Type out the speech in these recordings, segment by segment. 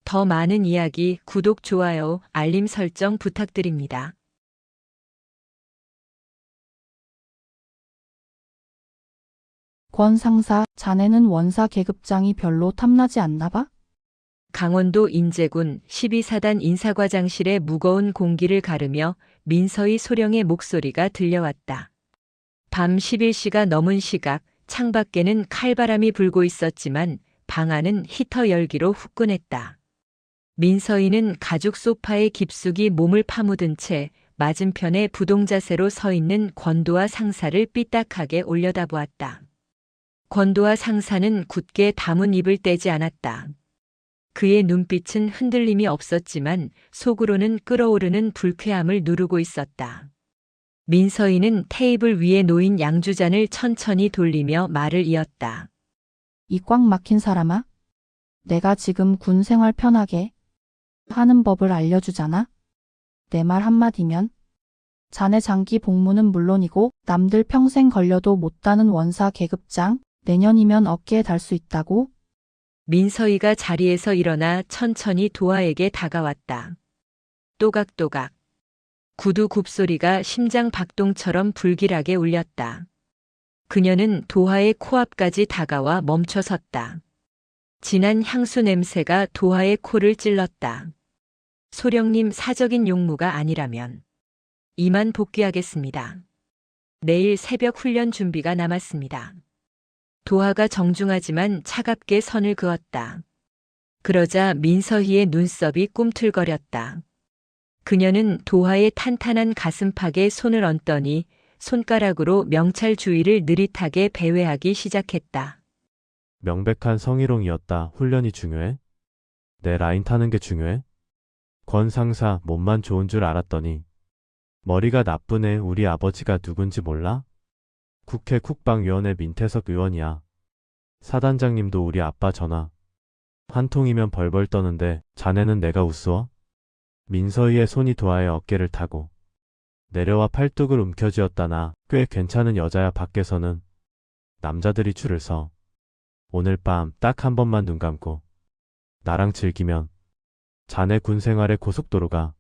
더 많은 이야기, 구독, 좋아요, 알림 설정 부탁드립니다. 권 상사, 자네는 원사 계급장이 별로 탐나지 않나 봐? 강원도 인제군 12사단 인사과장실의 무거운 공기를 가르며 민서희 소령의 목소리가 들려왔다. 밤 11시가 넘은 시각, 창밖에는 칼바람이 불고 있었지만 방 안은 히터 열기로 후끈했다. 민서희는 가죽 소파에 깊숙이 몸을 파묻은 채 맞은편에 부동자세로 서 있는 권도와 상사를 삐딱하게 올려다보았다. 권도와 상사는 굳게 다문 입을 떼지 않았다. 그의 눈빛은 흔들림이 없었지만 속으로는 끓어오르는 불쾌함을 누르고 있었다. 민서희는 테이블 위에 놓인 양주잔을 천천히 돌리며 말을 이었다. 이 꽉 막힌 사람아? 내가 지금 군 생활 편하게 하는 법을 알려주잖아? 내 말 한마디면 자네 장기 복무는 물론이고 남들 평생 걸려도 못 다는 원사 계급장 내년이면 어깨에 달 수 있다고? 민서희가 자리에서 일어나 천천히 도하에게 다가왔다. 또각또각. 구두 굽소리가 심장 박동처럼 불길하게 울렸다. 그녀는 도하의 코앞까지 다가와 멈춰섰다. 진한 향수 냄새가 도하의 코를 찔렀다. 소령님, 사적인 용무가 아니라면 이만 복귀하겠습니다. 내일 새벽 훈련 준비가 남았습니다. 도하가 정중하지만 차갑게 선을 그었다. 그러자 민서희의 눈썹이 꿈틀거렸다. 그녀는 도하의 탄탄한 가슴팍에 손을 얹더니 손가락으로 명찰 주위를 느릿하게 배회하기 시작했다. 명백한 성희롱이었다. 훈련이 중요해? 내 라인 타는 게 중요해? 권 상사 몸만 좋은 줄 알았더니 머리가 나쁘네. 우리 아버지가 누군지 몰라? 국회 국방위원회 민태석 의원이야. 사단장님도 우리 아빠 전화 한 통이면 벌벌 떠는데 자네는 내가 우스워? 민서희의 손이 도하의 어깨를 타고 내려와 팔뚝을 움켜쥐었다. 나 꽤 괜찮은 여자야. 밖에서는 남자들이 줄을 서. 오늘 밤 딱 한 번만 눈 감고 나랑 즐기면 자네 군 생활의 고속도로가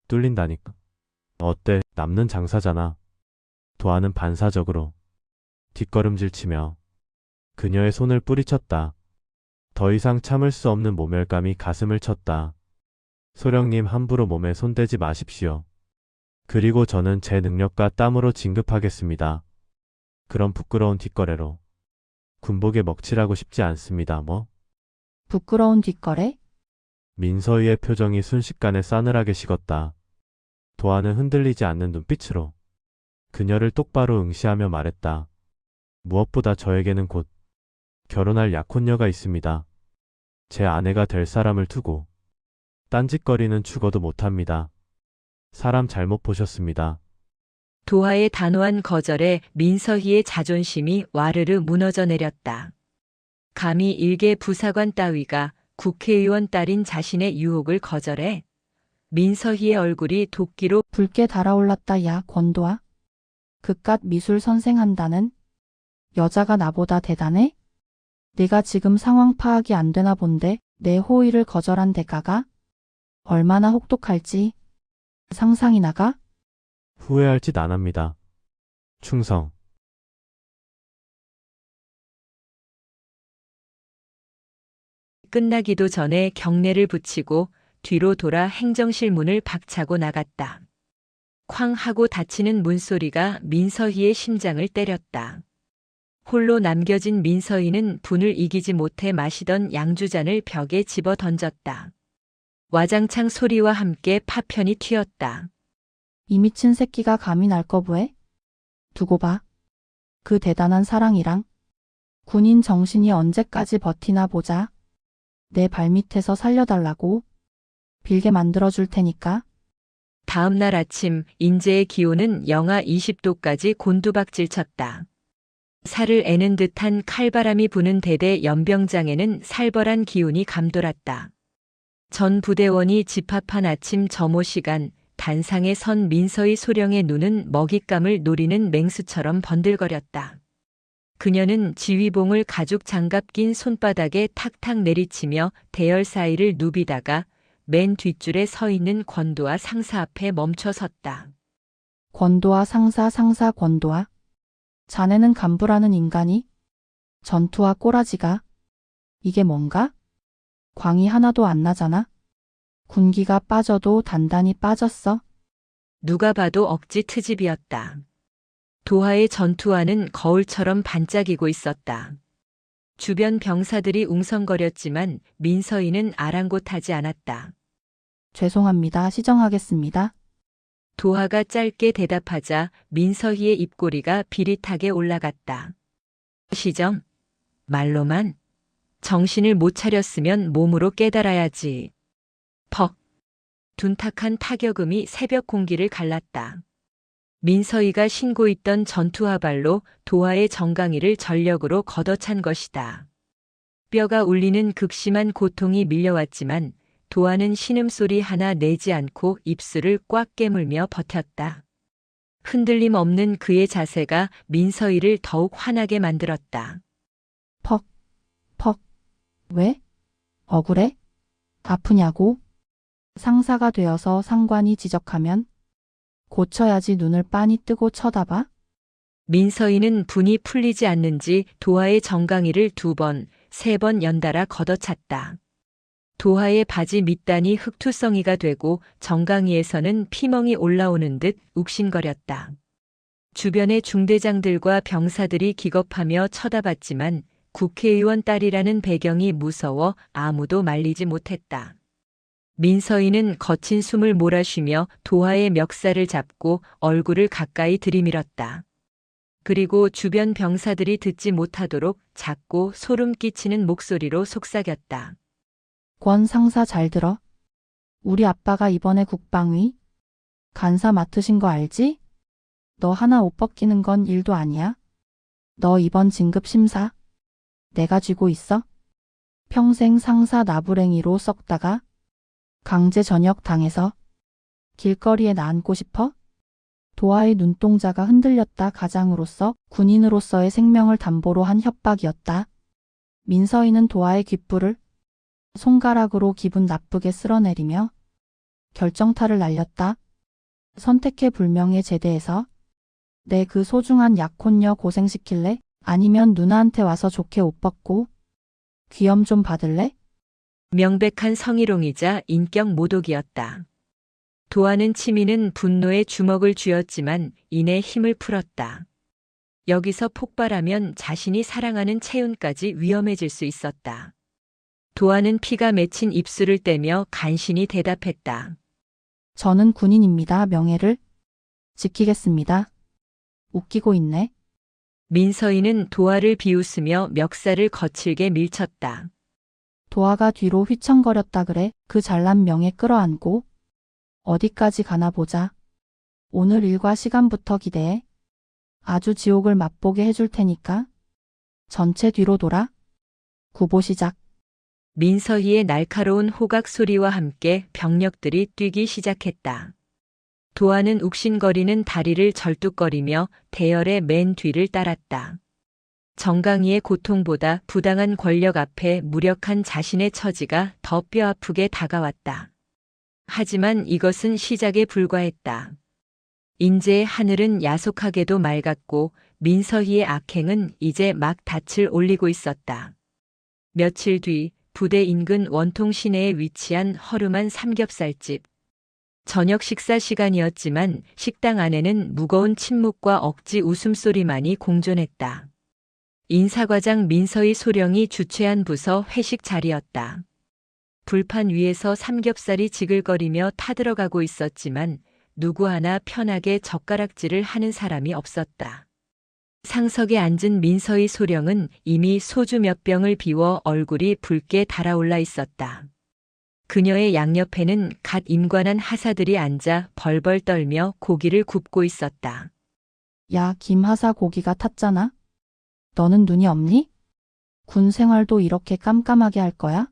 뚫린다니까. 어때? 남는 장사잖아. 도하는 반사적으로 뒷걸음질 치며 그녀의 손을 뿌리쳤다. 더 이상 참을 수 없는 모멸감이 가슴을 쳤다. 소령님, 함부로 몸에 손대지 마십시오. 그리고 저는 제 능력과 땀으로 진급하겠습니다. 그런 부끄러운 뒷거래로 군복에 먹칠하고 싶지 않습니다. 뭐? 부끄러운 뒷거래? 민서희의 표정이 순식간에 싸늘하게 식었다. 도하는 흔들리지 않는 눈빛으로 그녀를 똑바로 응시하며 말했다. 무엇보다 저에게는 곧 결혼할 약혼녀가 있습니다. 제 아내가 될 사람을 두고 딴짓거리는 죽어도 못합니다. 사람 잘못 보셨습니다. 도하의 단호한 거절에 민서희의 자존심이 와르르 무너져 내렸다. 감히 일개 부사관 따위가 국회의원 딸인 자신의 유혹을 거절해? 민서희의 얼굴이 도끼로 붉게 달아올랐다. 야, 권도아. 그깟 미술 선생한다는 여자가 나보다 대단해? 네가 지금 상황 파악이 안 되나 본데 내 호의를 거절한 대가가 얼마나 혹독할지 상상이 나가? 후회할 짓 안 합니다. 충성. 끝나기도 전에 경례를 붙이고 뒤로 돌아 행정실 문을 박차고 나갔다. 쾅 하고 닫히는 문소리가 민서희의 심장을 때렸다. 홀로 남겨진 민서희는 분을 이기지 못해 마시던 양주잔을 벽에 집어 던졌다. 와장창 소리와 함께 파편이 튀었다. 이 미친 새끼가 감히 날 거부해? 두고 봐. 그 대단한 사랑이랑 군인 정신이 언제까지 버티나 보자. 내 발밑에서 살려달라고 빌게 만들어줄 테니까. 다음 날 아침 인제의 기온은 영하 20도까지 곤두박질 쳤다. 살을 애는 듯한 칼바람이 부는 대대 연병장에는 살벌한 기운이 감돌았다. 전 부대원이 집합한 아침 점호 시간, 단상에 선 민서희 소령의 눈은 먹잇감을 노리는 맹수처럼 번들거렸다. 그녀는 지휘봉을 가죽 장갑 낀 손바닥에 탁탁 내리치며 대열 사이를 누비다가 맨 뒷줄에 서 있는 권도와 상사 앞에 멈춰 섰다. 권도아 상사 권도아. 자네는 간부라는 인간이? 전투와 꼬라지가? 이게 뭔가? 광이 하나도 안 나잖아? 군기가 빠져도 단단히 빠졌어? 누가 봐도 억지 트집이었다. 도하의 전투화는 거울처럼 반짝이고 있었다. 주변 병사들이 웅성거렸지만 민서이는 아랑곳하지 않았다. 죄송합니다. 시정하겠습니다. 도하가 짧게 대답하자 민서희의 입꼬리가 비릿하게 올라갔다. 시정? 말로만? 정신을 못 차렸으면 몸으로 깨달아야지. 퍽! 둔탁한 타격음이 새벽 공기를 갈랐다. 민서희가 신고 있던 전투화발로 도하의 정강이를 전력으로 걷어찬 것이다. 뼈가 울리는 극심한 고통이 밀려왔지만 도하는 신음소리 하나 내지 않고 입술을 꽉 깨물며 버텼다. 흔들림 없는 그의 자세가 민서희를 더욱 화나게 만들었다. 퍽. 왜? 억울해? 아프냐고? 상사가 되어서 상관이 지적하면 고쳐야지 눈을 빤히 뜨고 쳐다봐? 민서희는 분이 풀리지 않는지 도하의 정강이를 2번, 3번 연달아 걷어찼다. 도하의 바지 밑단이 흙투성이가 되고 정강이에서는 피멍이 올라오는 듯 욱신거렸다. 주변의 중대장들과 병사들이 기겁하며 쳐다봤지만 국회의원 딸이라는 배경이 무서워 아무도 말리지 못했다. 민서희는 거친 숨을 몰아쉬며 도하의 멱살을 잡고 얼굴을 가까이 들이밀었다. 그리고 주변 병사들이 듣지 못하도록 작고 소름 끼치는 목소리로 속삭였다. 권 상사 잘 들어. 우리 아빠가 이번에 국방위 간사 맡으신 거 알지? 너 하나 옷 벗기는 건 일도 아니야. 너 이번 진급 심사 내가 쥐고 있어. 평생 상사 나부랭이로 썩다가 강제 전역 당해서 길거리에 나앉고 싶어? 도하의 눈동자가 흔들렸다. 가장으로서 군인으로서의 생명을 담보로 한 협박이었다. 민서희는 도하의 귓불을 손가락으로 기분 나쁘게 쓸어내리며 결정타를 날렸다. 선택해 불명예 제대에서 내 그 소중한 약혼녀 고생시킬래? 아니면 누나한테 와서 좋게 옷 벗고 귀염 좀 받을래? 명백한 성희롱이자 인격 모독이었다. 도하는 치미는 분노에 주먹을 쥐었지만 이내 힘을 풀었다. 여기서 폭발하면 자신이 사랑하는 채윤까지 위험해질 수 있었다. 도하는 피가 맺힌 입술을 떼며 간신히 대답했다. 저는 군인입니다. 명예를 지키겠습니다. 웃기고 있네. 민서희는 도하를 비웃으며 멱살을 거칠게 밀쳤다. 도하가 뒤로 휘청거렸다 그래. 그 잘난 명예 끌어안고 어디까지 가나 보자. 오늘 일과 시간부터 기대해. 아주 지옥을 맛보게 해줄 테니까. 전체 뒤로 돌아. 구보 시작. 민서희의 날카로운 호각 소리와 함께 병력들이 뛰기 시작했다. 도하는 욱신거리는 다리를 절뚝거리며 대열의 맨 뒤를 따랐다. 정강이의 고통보다 부당한 권력 앞에 무력한 자신의 처지가 더 뼈아프게 다가왔다. 하지만 이것은 시작에 불과했다. 인제의 하늘은 야속하게도 맑았고 민서희의 악행은 이제 막 닻을 올리고 있었다. 며칠 뒤 부대 인근 원통 시내에 위치한 허름한 삼겹살집. 저녁 식사 시간이었지만 식당 안에는 무거운 침묵과 억지 웃음소리만이 공존했다. 인사과장 민서희 소령이 주최한 부서 회식 자리였다. 불판 위에서 삼겹살이 지글거리며 타들어가고 있었지만 누구 하나 편하게 젓가락질을 하는 사람이 없었다. 상석에 앉은 민서희 소령은 이미 소주 몇 병을 비워 얼굴이 붉게 달아올라 있었다. 그녀의 양옆에는 갓 임관한 하사들이 앉아 벌벌 떨며 고기를 굽고 있었다. 야, 김하사 고기가 탔잖아. 너는 눈이 없니? 군 생활도 이렇게 깜깜하게 할 거야?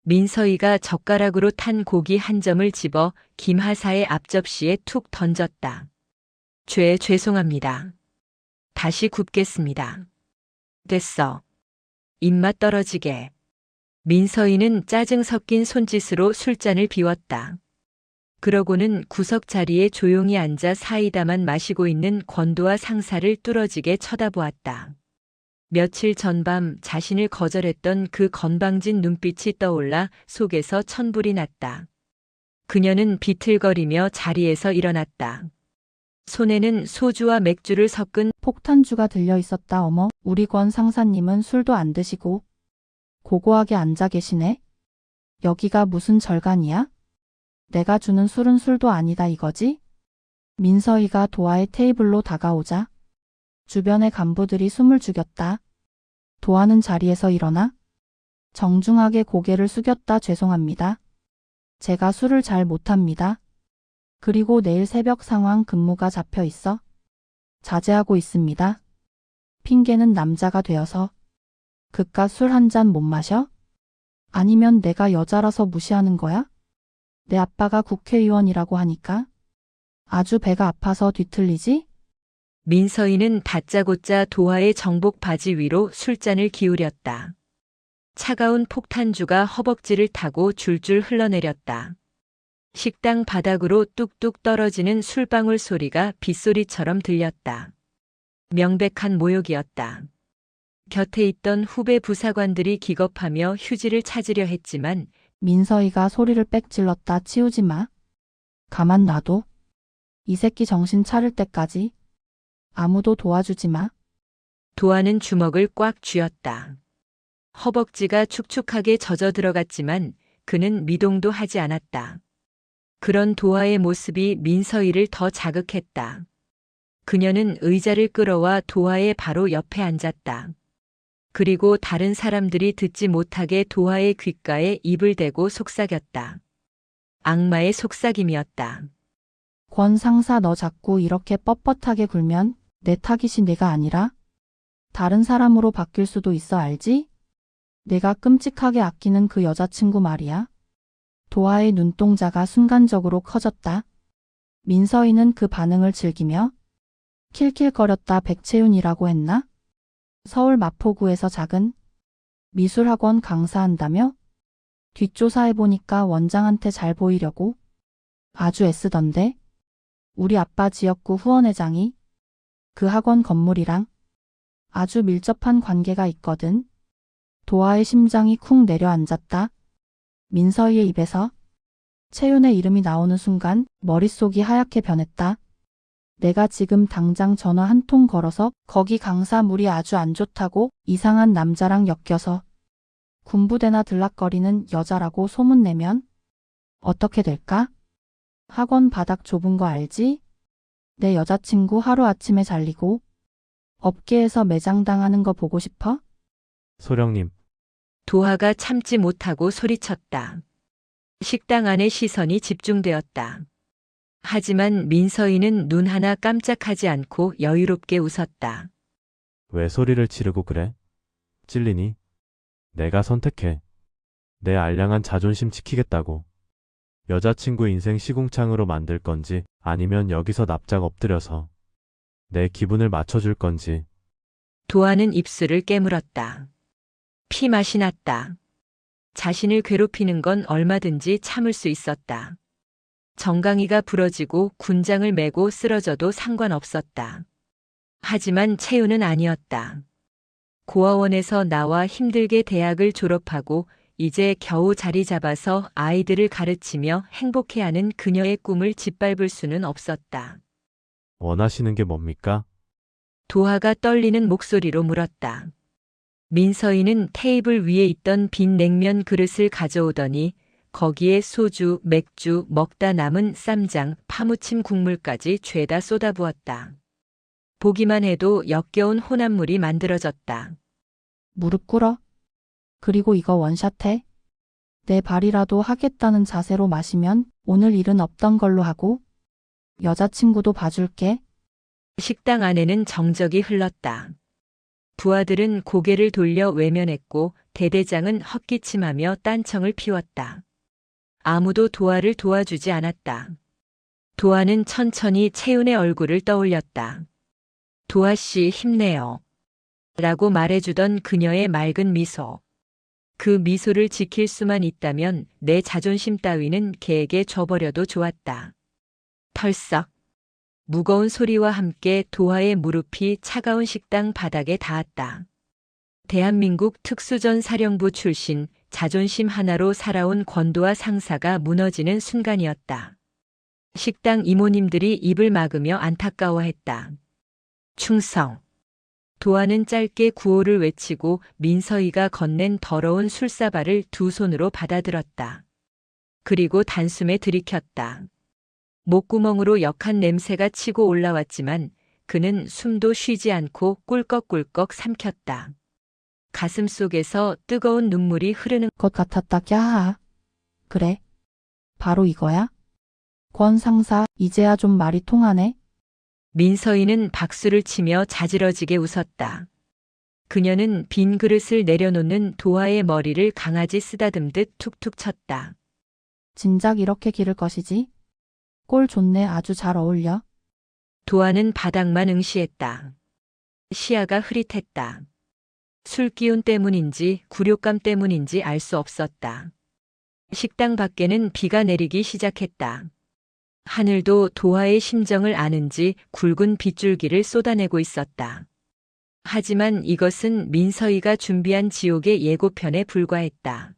민서희가 젓가락으로 탄 고기 한 점을 집어 김하사의 앞접시에 툭 던졌다. 죄송합니다. 다시 굽겠습니다. 됐어. 입맛 떨어지게. 민서이는 짜증 섞인 손짓으로 술잔을 비웠다. 그러고는 구석 자리에 조용히 앉아 사이다만 마시고 있는 권도와 상사를 뚫어지게 쳐다보았다. 며칠 전밤 자신을 거절했던 그 건방진 눈빛이 떠올라 속에서 천불이 났다. 그녀는 비틀거리며 자리에서 일어났다. 손에는 소주와 맥주를 섞은 폭탄주가 들려 있었다. 어머, 우리 권 상사님은 술도 안 드시고 고고하게 앉아 계시네. 여기가 무슨 절간이야? 내가 주는 술은 술도 아니다 이거지? 민서이가 도하의 테이블로 다가오자 주변의 간부들이 숨을 죽였다. 도하는 자리에서 일어나 정중하게 고개를 숙였다. 죄송합니다. 제가 술을 잘 못합니다. 그리고 내일 새벽 상황 근무가 잡혀 있어 자제하고 있습니다. 핑계는 남자가 되어서 그깟 술 한 잔 못 마셔? 아니면 내가 여자라서 무시하는 거야? 내 아빠가 국회의원이라고 하니까 아주 배가 아파서 뒤틀리지? 민서이는 다짜고짜 도하의 정복 바지 위로 술잔을 기울였다. 차가운 폭탄주가 허벅지를 타고 줄줄 흘러내렸다. 식당 바닥으로 뚝뚝 떨어지는 술방울 소리가 빗소리처럼 들렸다. 명백한 모욕이었다. 곁에 있던 후배 부사관들이 기겁하며 휴지를 찾으려 했지만 민서이가 소리를 빽 질렀다. 치우지 마. 가만 놔둬. 이 새끼 정신 차릴 때까지 아무도 도와주지 마. 도하는 주먹을 꽉 쥐었다. 허벅지가 축축하게 젖어 들어갔지만 그는 미동도 하지 않았다. 그런 도하의 모습이 민서이를 더 자극했다. 그녀는 의자를 끌어와 도하의 바로 옆에 앉았다. 그리고 다른 사람들이 듣지 못하게 도하의 귓가에 입을 대고 속삭였다. 악마의 속삭임이었다. 권 상사 너 자꾸 이렇게 뻣뻣하게 굴면 내 타깃이 내가 아니라 다른 사람으로 바뀔 수도 있어 알지? 내가 끔찍하게 아끼는 그 여자친구 말이야. 도하의 눈동자가 순간적으로 커졌다. 민서이는 그 반응을 즐기며 킬킬거렸다. 백채윤이라고 했나? 서울 마포구에서 작은 미술학원 강사한다며? 뒷조사해보니까 원장한테 잘 보이려고 아주 애쓰던데? 우리 아빠 지역구 후원회장이 그 학원 건물이랑 아주 밀접한 관계가 있거든. 도하의 심장이 쿵 내려앉았다. 민서이의 입에서 채윤의 이름이 나오는 순간 머릿속이 하얗게 변했다. 내가 지금 당장 전화 한 통 걸어서 거기 강사 물이 아주 안 좋다고 이상한 남자랑 엮여서 군부대나 들락거리는 여자라고 소문내면 어떻게 될까? 학원 바닥 좁은 거 알지? 내 여자친구 하루아침에 잘리고 업계에서 매장당하는 거 보고 싶어? 소령님, 도하가 참지 못하고 소리쳤다. 식당 안의 시선이 집중되었다. 하지만 민서이는 눈 하나 깜짝하지 않고 여유롭게 웃었다. 왜 소리를 지르고 그래? 찔리니? 내가 선택해. 내 알량한 자존심 지키겠다고. 여자친구 인생 시궁창으로 만들 건지 아니면 여기서 납작 엎드려서 내 기분을 맞춰줄 건지. 도하는 입술을 깨물었다. 피맛이 났다. 자신을 괴롭히는 건 얼마든지 참을 수 있었다. 정강이가 부러지고 군장을 메고 쓰러져도 상관없었다. 하지만 채윤은 아니었다. 고아원에서 나와 힘들게 대학을 졸업하고 이제 겨우 자리 잡아서 아이들을 가르치며 행복해하는 그녀의 꿈을 짓밟을 수는 없었다. 원하시는 게 뭡니까? 도하가 떨리는 목소리로 물었다. 민서이는 테이블 위에 있던 빈 냉면 그릇을 가져오더니 거기에 소주, 맥주, 먹다 남은 쌈장, 파무침 국물까지 죄다 쏟아부었다. 보기만 해도 역겨운 혼합물이 만들어졌다. 무릎 꿇어. 그리고 이거 원샷해. 내 발이라도 하겠다는 자세로 마시면 오늘 일은 없던 걸로 하고 여자친구도 봐줄게. 식당 안에는 정적이 흘렀다. 부하들은 고개를 돌려 외면했고 대대장은 헛기침하며 딴청을 피웠다. 아무도 도하를 도와주지 않았다. 도하는 천천히 채윤의 얼굴을 떠올렸다. 도하 씨 힘내요. 라고 말해주던 그녀의 맑은 미소. 그 미소를 지킬 수만 있다면 내 자존심 따위는 걔에게 줘버려도 좋았다. 털썩. 무거운 소리와 함께 도하의 무릎이 차가운 식당 바닥에 닿았다. 대한민국 특수전사령부 출신 자존심 하나로 살아온 권도하 상사가 무너지는 순간이었다. 식당 이모님들이 입을 막으며 안타까워했다. 충성. 도하는 짧게 구호를 외치고 민서희가 건넨 더러운 술사발을 두 손으로 받아들었다. 그리고 단숨에 들이켰다. 목구멍으로 역한 냄새가 치고 올라왔지만 그는 숨도 쉬지 않고 꿀꺽꿀꺽 삼켰다. 가슴 속에서 뜨거운 눈물이 흐르는 것 같았다. 꺄하. 그래. 바로 이거야? 권 상사, 이제야 좀 말이 통하네. 민서희는 박수를 치며 자지러지게 웃었다. 그녀는 빈 그릇을 내려놓는 도하의 머리를 강아지 쓰다듬듯 툭툭 쳤다. 진작 이렇게 기를 것이지? 꼴 좋네. 아주 잘 어울려. 도하는 바닥만 응시했다. 시야가 흐릿했다. 술 기운 때문인지 굴욕감 때문인지 알 수 없었다. 식당 밖에는 비가 내리기 시작했다. 하늘도 도하의 심정을 아는지 굵은 빗줄기를 쏟아내고 있었다. 하지만 이것은 민서희가 준비한 지옥의 예고편에 불과했다.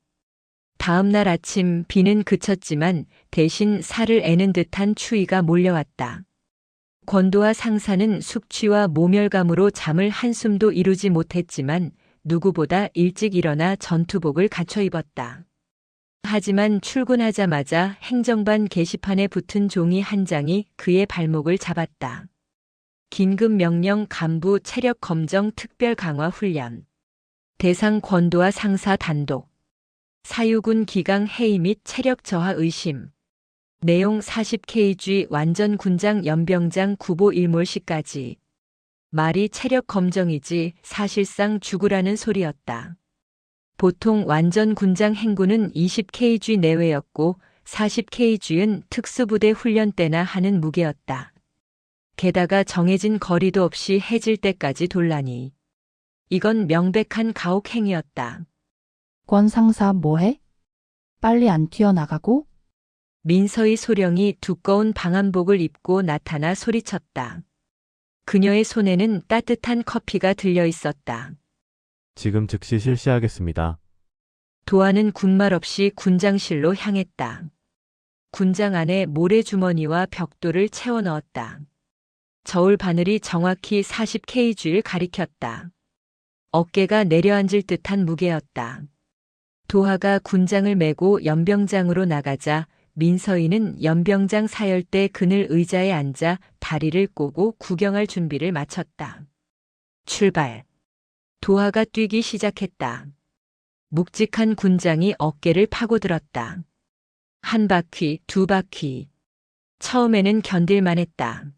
다음 날 아침 비는 그쳤지만 대신 살을 애는 듯한 추위가 몰려왔다. 권도하 상사는 숙취와 모멸감으로 잠을 한숨도 이루지 못했지만 누구보다 일찍 일어나 전투복을 갖춰 입었다. 하지만 출근하자마자 행정반 게시판에 붙은 종이 한 장이 그의 발목을 잡았다. 긴급 명령 간부 체력 검정 특별 강화 훈련. 대상 권도하 상사 단독. 사유군 기강 해이 및 체력 저하 의심. 내용 40kg 완전 군장 연병장 구보 일몰시까지. 말이 체력 검정이지 사실상 죽으라는 소리였다. 보통 완전 군장 행군은 20kg 내외였고 40kg은 특수부대 훈련 때나 하는 무게였다. 게다가 정해진 거리도 없이 해질 때까지 돌라니. 이건 명백한 가혹행위였다. 권 상사 뭐해? 빨리 안 튀어나가고? 민서희 소령이 두꺼운 방한복을 입고 나타나 소리쳤다. 그녀의 손에는 따뜻한 커피가 들려 있었다. 지금 즉시 실시하겠습니다. 도하는 군말 없이 군장실로 향했다. 군장 안에 모래주머니와 벽돌을 채워 넣었다. 저울 바늘이 정확히 40kg를 가리켰다. 어깨가 내려앉을 듯한 무게였다. 도하가 군장을 메고 연병장으로 나가자 민서희는 연병장 사열대 그늘 의자에 앉아 다리를 꼬고 구경할 준비를 마쳤다. 출발. 도하가 뛰기 시작했다. 묵직한 군장이 어깨를 파고들었다. 한 바퀴, 두 바퀴. 처음에는 견딜만 했다.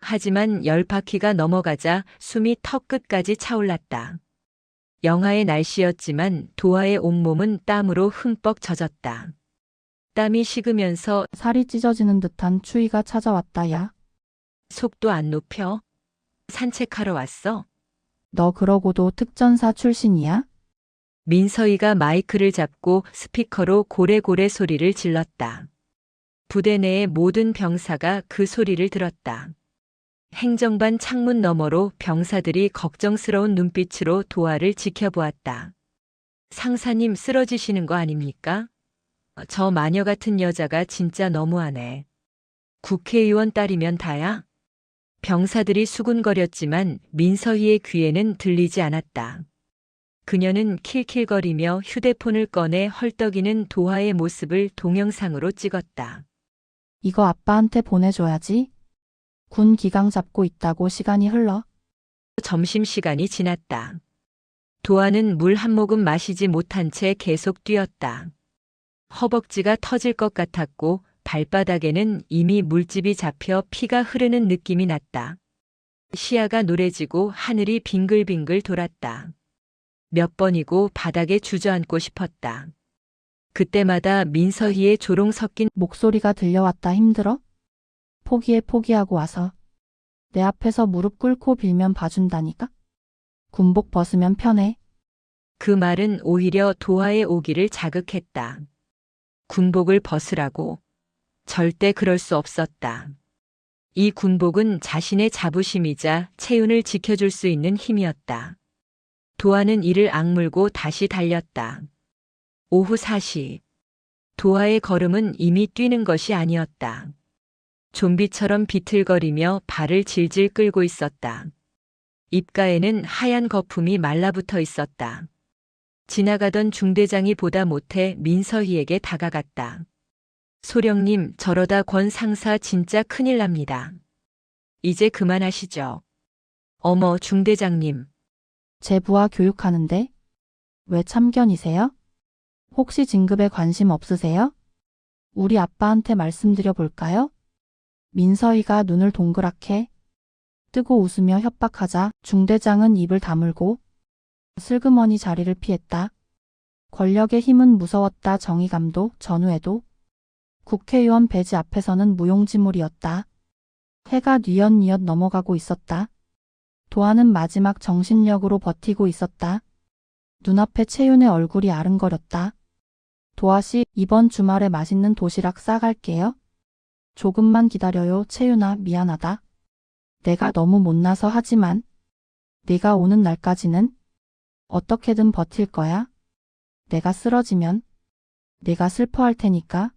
하지만 10바퀴가 넘어가자 숨이 턱 끝까지 차올랐다. 영하의 날씨였지만 도하의 온몸은 땀으로 흠뻑 젖었다. 땀이 식으면서 살이 찢어지는 듯한 추위가 찾아왔다. 야. 속도 안 높여? 산책하러 왔어? 너 그러고도 특전사 출신이야? 민서희가 마이크를 잡고 스피커로 고래고래 소리를 질렀다. 부대 내의 모든 병사가 그 소리를 들었다. 행정반 창문 너머로 병사들이 걱정스러운 눈빛으로 도하를 지켜보았다. 상사님 쓰러지시는 거 아닙니까? 저 마녀 같은 여자가 진짜 너무하네. 국회의원 딸이면 다야? 병사들이 수군거렸지만 민서희의 귀에는 들리지 않았다. 그녀는 킬킬거리며 휴대폰을 꺼내 헐떡이는 도하의 모습을 동영상으로 찍었다. 이거 아빠한테 보내줘야지. 군 기강 잡고 있다고 시간이 흘러. 점심시간이 지났다. 도하는 물 한 모금 마시지 못한 채 계속 뛰었다. 허벅지가 터질 것 같았고 발바닥에는 이미 물집이 잡혀 피가 흐르는 느낌이 났다. 시야가 노래지고 하늘이 빙글빙글 돌았다. 몇 번이고 바닥에 주저앉고 싶었다. 그때마다 민서희의 조롱 섞인 목소리가 들려왔다. 힘들어? 포기하고 와서. 내 앞에서 무릎 꿇고 빌면 봐준다니까? 군복 벗으면 편해. 그 말은 오히려 도화의 오기를 자극했다. 군복을 벗으라고. 절대 그럴 수 없었다. 이 군복은 자신의 자부심이자 체윤을 지켜줄 수 있는 힘이었다. 도화는 이를 악물고 다시 달렸다. 오후 4시. 도화의 걸음은 이미 뛰는 것이 아니었다. 좀비처럼 비틀거리며 발을 질질 끌고 있었다. 입가에는 하얀 거품이 말라붙어 있었다. 지나가던 중대장이 보다 못해 민서희에게 다가갔다. 소령님, 저러다 권 상사 진짜 큰일 납니다. 이제 그만하시죠. 어머, 중대장님. 제 부하 교육하는데 왜 참견이세요? 혹시 진급에 관심 없으세요? 우리 아빠한테 말씀드려 볼까요? 민서희가 눈을 동그랗게 뜨고 웃으며 협박하자 중대장은 입을 다물고 슬그머니 자리를 피했다. 권력의 힘은 무서웠다. 정의감도 전후에도. 국회의원 배지 앞에서는 무용지물이었다. 해가 뉘엿뉘엿 넘어가고 있었다. 도화는 마지막 정신력으로 버티고 있었다. 눈앞에 채윤의 얼굴이 아른거렸다. 도화씨, 이번 주말에 맛있는 도시락 싸갈게요. 조금만 기다려요. 채윤아, 미안하다. 내가 너무 못나서 하지만 네가 오는 날까지는 어떻게든 버틸 거야. 내가 쓰러지면 네가 슬퍼할 테니까.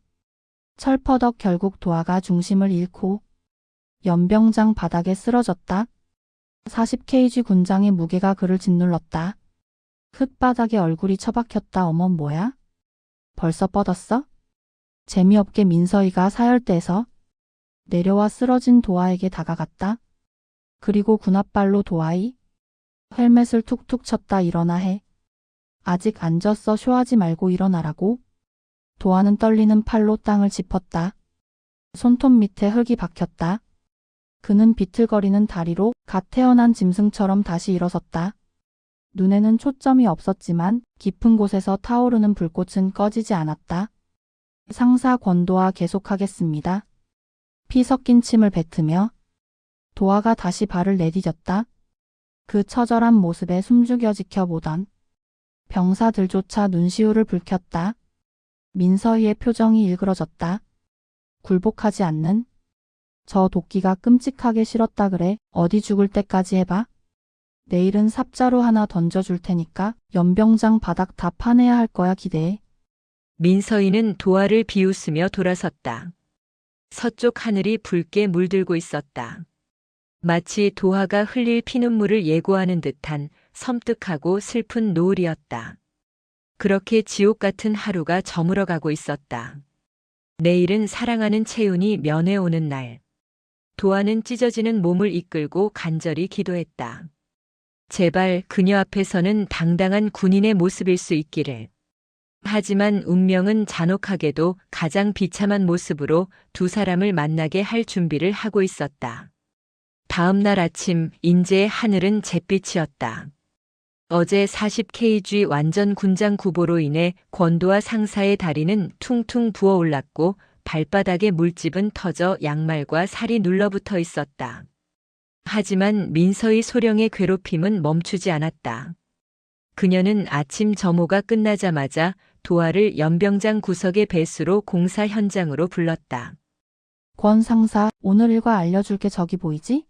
철퍼덕 결국 도화가 중심을 잃고 연병장 바닥에 쓰러졌다. 40kg 군장의 무게가 그를 짓눌렀다. 흙바닥에 얼굴이 처박혔다. 어머, 뭐야? 벌써 뻗었어? 재미없게 민서희가 사열대에서 내려와 쓰러진 도화에게 다가갔다. 그리고 군홧발로 도화이 헬멧을 툭툭 쳤다. 일어나 해. 아직 안 졌어. 쇼하지 말고 일어나라고. 도화는 떨리는 팔로 땅을 짚었다. 손톱 밑에 흙이 박혔다. 그는 비틀거리는 다리로 갓 태어난 짐승처럼 다시 일어섰다. 눈에는 초점이 없었지만 깊은 곳에서 타오르는 불꽃은 꺼지지 않았다. 상사 권도화 계속하겠습니다. 피 섞인 침을 뱉으며 도화가 다시 발을 내디뎠다. 그 처절한 모습에 숨죽여 지켜보던 병사들조차 눈시울을 붉혔다. 민서희의 표정이 일그러졌다. 굴복하지 않는 저 도끼가 끔찍하게 싫었다 그래. 어디 죽을 때까지 해봐. 내일은 삽자루 하나 던져줄 테니까 연병장 바닥 다 파내야 할 거야. 기대해. 민서희는 도화를 비웃으며 돌아섰다. 서쪽 하늘이 붉게 물들고 있었다. 마치 도화가 흘릴 피눈물을 예고하는 듯한 섬뜩하고 슬픈 노을이었다. 그렇게 지옥 같은 하루가 저물어가고 있었다. 내일은 사랑하는 채윤이 면회 오는 날. 도화는 찢어지는 몸을 이끌고 간절히 기도했다. 제발 그녀 앞에서는 당당한 군인의 모습일 수 있기를. 하지만 운명은 잔혹하게도 가장 비참한 모습으로 두 사람을 만나게 할 준비를 하고 있었다. 다음 날 아침 인제의 하늘은 잿빛이었다. 어제 40kg 완전 군장 구보로 인해 권도화 상사의 다리는 퉁퉁 부어올랐고 발바닥에 물집은 터져 양말과 살이 눌러붙어 있었다. 하지만 민서희 소령의 괴롭힘은 멈추지 않았다. 그녀는 아침 점호가 끝나자마자 도화를 연병장 구석의 배수로 공사 현장으로 불렀다. 권 상사, 오늘 일과 알려줄 게 저기 보이지?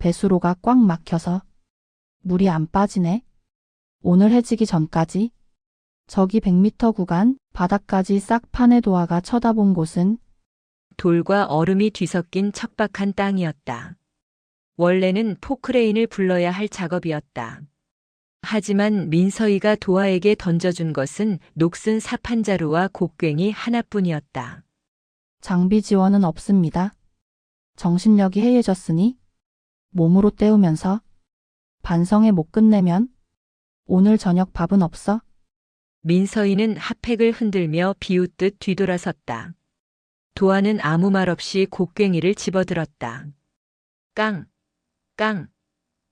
배수로가 꽉 막혀서 물이 안 빠지네. 오늘 해지기 전까지 저기 100m 구간 바닥까지 싹 파내. 도화가 쳐다본 곳은 돌과 얼음이 뒤섞인 척박한 땅이었다. 원래는 포크레인을 불러야 할 작업이었다. 하지만 민서희가 도화에게 던져준 것은 녹슨 사판자루와 곡괭이 하나뿐이었다. 장비 지원은 없습니다. 정신력이 해이해졌으니 몸으로 때우면서 반성에 못 끝내면 오늘 저녁 밥은 없어? 민서희는 핫팩을 흔들며 비웃듯 뒤돌아섰다. 도화는 아무 말 없이 곡괭이를 집어들었다. 깡! 깡!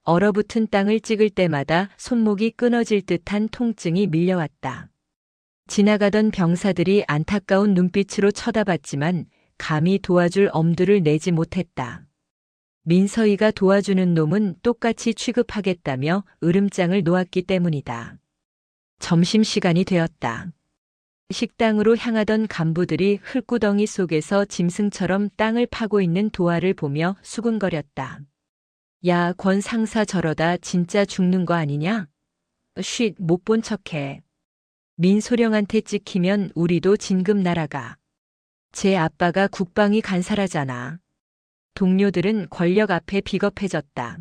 얼어붙은 땅을 찍을 때마다 손목이 끊어질 듯한 통증이 밀려왔다. 지나가던 병사들이 안타까운 눈빛으로 쳐다봤지만 감히 도와줄 엄두를 내지 못했다. 민서이가 도와주는 놈은 똑같이 취급하겠다며 으름장을 놓았기 때문이다. 점심시간이 되었다. 식당으로 향하던 간부들이 흙구덩이 속에서 짐승처럼 땅을 파고 있는 도화를 보며 수군거렸다. 야, 권 상사 저러다 진짜 죽는 거 아니냐? 쉿, 못 본 척해. 민소령한테 찍히면 우리도 진급 날아가. 제 아빠가 국방위 간사라잖아. 동료들은 권력 앞에 비겁해졌다.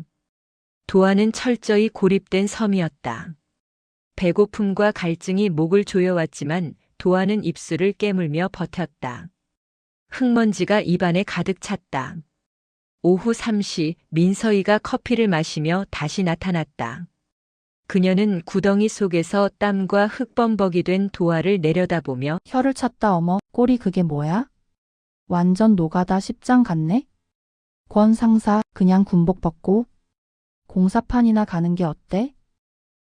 도화는 철저히 고립된 섬이었다. 배고픔과 갈증이 목을 조여왔지만 도화는 입술을 깨물며 버텼다. 흙먼지가 입안에 가득 찼다. 오후 3시 민서이가 커피를 마시며 다시 나타났다. 그녀는 구덩이 속에서 땀과 흙범벅이 된 도화를 내려다보며 혀를 찼다. 어머, 꼴이 그게 뭐야? 완전 노가다 십장 같네? 권 상사, 그냥 군복 벗고 공사판이나 가는 게 어때?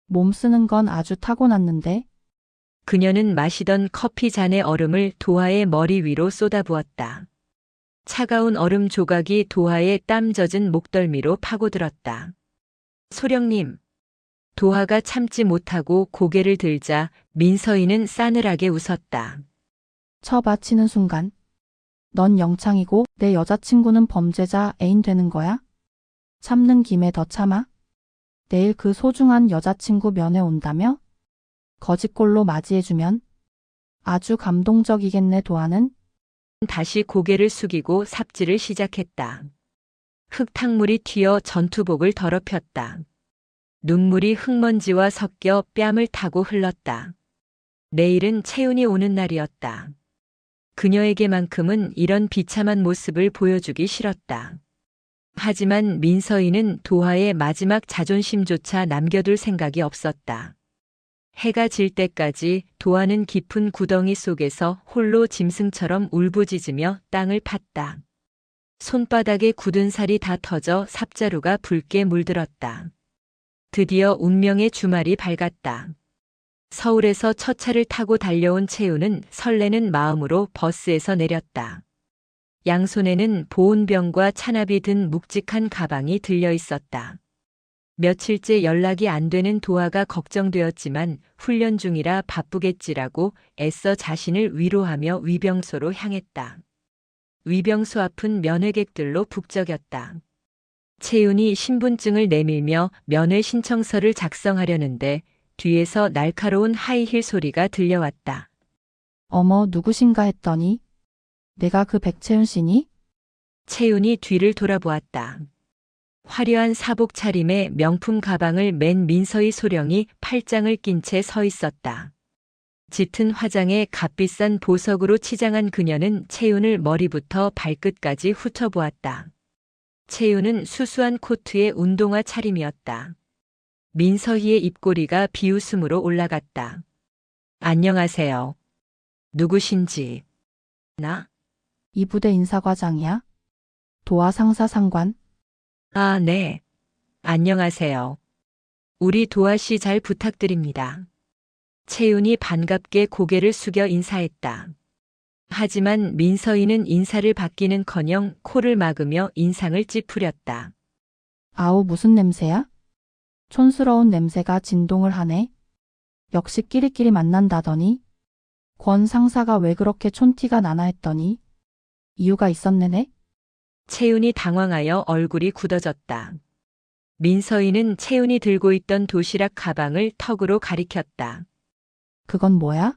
몸 쓰는 건 아주 타고났는데. 그녀는 마시던 커피 잔의 얼음을 도화의 머리 위로 쏟아부었다. 차가운 얼음 조각이 도화의 땀 젖은 목덜미로 파고들었다. 소령님. 도화가 참지 못하고 고개를 들자 민서이는 싸늘하게 웃었다. 처바치는 순간. 넌 영창이고 내 여자친구는 범죄자 애인 되는 거야? 참는 김에 더 참아? 내일 그 소중한 여자친구 면회 온다며? 거짓골로 맞이해주면? 아주 감동적이겠네. 도화는. 다시 고개를 숙이고 삽질을 시작했다. 흙탕물이 튀어 전투복을 더럽혔다. 눈물이 흙먼지와 섞여 뺨을 타고 흘렀다. 내일은 채윤이 오는 날이었다. 그녀에게만큼은 이런 비참한 모습을 보여주기 싫었다. 하지만 민서이는 도화의 마지막 자존심조차 남겨둘 생각이 없었다. 해가 질 때까지 도화는 깊은 구덩이 속에서 홀로 짐승처럼 울부짖으며 땅을 팠다. 손바닥에 굳은 살이 다 터져 삽자루가 붉게 물들었다. 드디어 운명의 주말이 밝았다. 서울에서 첫 차를 타고 달려온 채우는 설레는 마음으로 버스에서 내렸다. 양손에는 보온병과 찬압이 든 묵직한 가방이 들려 있었다. 며칠째 연락이 안 되는 도화가 걱정되었지만 훈련 중이라 바쁘겠지라고 애써 자신을 위로하며 위병소로 향했다. 위병소 앞은 면회객들로 북적였다. 채윤이 신분증을 내밀며 면회 신청서를 작성하려는데 뒤에서 날카로운 하이힐 소리가 들려왔다. 어머, 누구신가 했더니 내가 그 백채윤 씨니? 채윤이 뒤를 돌아보았다. 화려한 사복 차림에 명품 가방을 맨 민서이 소령이 팔짱을 낀 채 서 있었다. 짙은 화장에 값비싼 보석으로 치장한 그녀는 채윤을 머리부터 발끝까지 훑어보았다. 채윤은 수수한 코트에 운동화 차림이었다. 민서희의 입꼬리가 비웃음으로 올라갔다. 안녕하세요. 누구신지. 나? 이 부대 인사과장이야? 도화 상사 상관? 아, 네. 안녕하세요. 우리 도아 씨 잘 부탁드립니다. 채윤이 반갑게 고개를 숙여 인사했다. 하지만 민서희는 인사를 받기는커녕 코를 막으며 인상을 찌푸렸다. 아우, 무슨 냄새야? 촌스러운 냄새가 진동을 하네. 역시 끼리끼리 만난다더니. 권 상사가 왜 그렇게 촌티가 나나 했더니 이유가 있었네네. 채윤이 당황하여 얼굴이 굳어졌다. 민서희는 채윤이 들고 있던 도시락 가방을 턱으로 가리켰다. 그건 뭐야?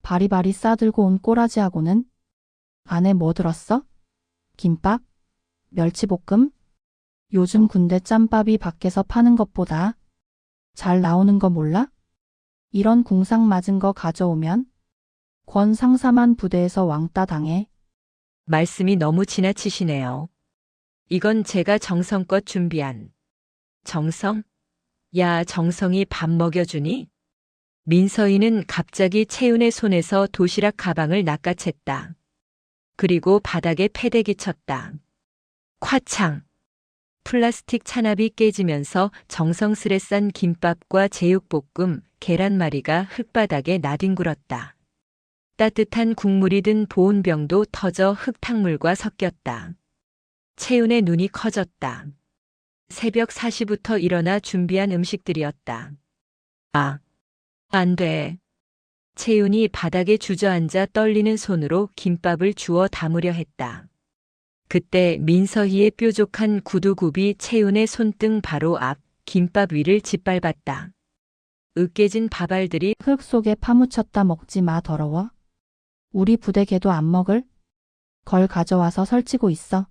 바리바리 싸들고 온 꼬라지하고는? 안에 뭐 들었어? 김밥? 멸치볶음? 요즘 군대 짬밥이 밖에서 파는 것보다 잘 나오는 거 몰라? 이런 궁상 맞은 거 가져오면 권 상사만 부대에서 왕따 당해. 말씀이 너무 지나치시네요. 이건 제가 정성껏 준비한. 정성? 야, 정성이 밥 먹여주니? 민서희는 갑자기 채윤의 손에서 도시락 가방을 낚아챘다. 그리고 바닥에 패대기 쳤다. 콱창! 플라스틱 찬압이 깨지면서 정성스레 싼 김밥과 제육볶음, 계란말이가 흙바닥에 나뒹굴었다. 따뜻한 국물이 든 보온병도 터져 흙탕물과 섞였다. 채윤의 눈이 커졌다. 새벽 4시부터 일어나 준비한 음식들이었다. 아, 안 돼. 채윤이 바닥에 주저앉아 떨리는 손으로 김밥을 주워 담으려 했다. 그때 민서희의 뾰족한 구두굽이 채윤의 손등 바로 앞 김밥 위를 짓밟았다. 으깨진 밥알들이 흙 속에 파묻혔다. 먹지 마, 더러워. 우리 부대 개도 안 먹을? 걸 가져와서 설치고 있어.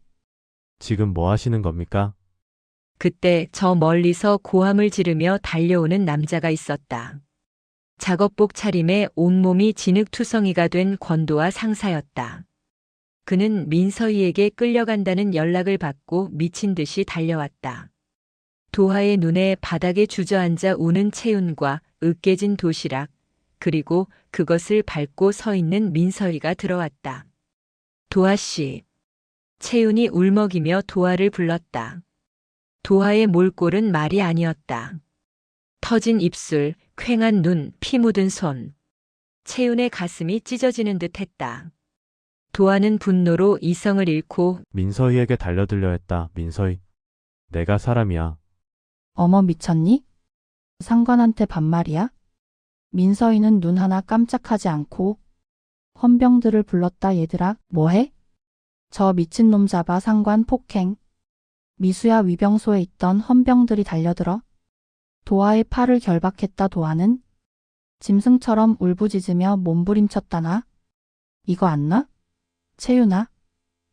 지금 뭐 하시는 겁니까? 그때 저 멀리서 고함을 지르며 달려오는 남자가 있었다. 작업복 차림에 온몸이 진흙투성이가 된 권도와 상사였다. 그는 민서희에게 끌려간다는 연락을 받고 미친 듯이 달려왔다. 도하의 눈에 바닥에 주저앉아 우는 채윤과 으깨진 도시락, 그리고 그것을 밟고 서 있는 민서희가 들어왔다. 도하 씨. 채윤이 울먹이며 도하를 불렀다. 도하의 몰골은 말이 아니었다. 터진 입술, 퀭한 눈, 피 묻은 손. 채윤의 가슴이 찢어지는 듯 했다. 도하는 분노로 이성을 잃고 민서희에게 달려들려 했다. 민서희. 내가 사람이야. 어머, 미쳤니? 상관한테 반말이야? 민서희는 눈 하나 깜짝하지 않고 헌병들을 불렀다. 얘들아, 뭐해? 저 미친놈 잡아. 상관 폭행. 미수야. 위병소에 있던 헌병들이 달려들어 도하의 팔을 결박했다. 도하는 짐승처럼 울부짖으며 몸부림쳤다나. 이거 안 나? 채윤아,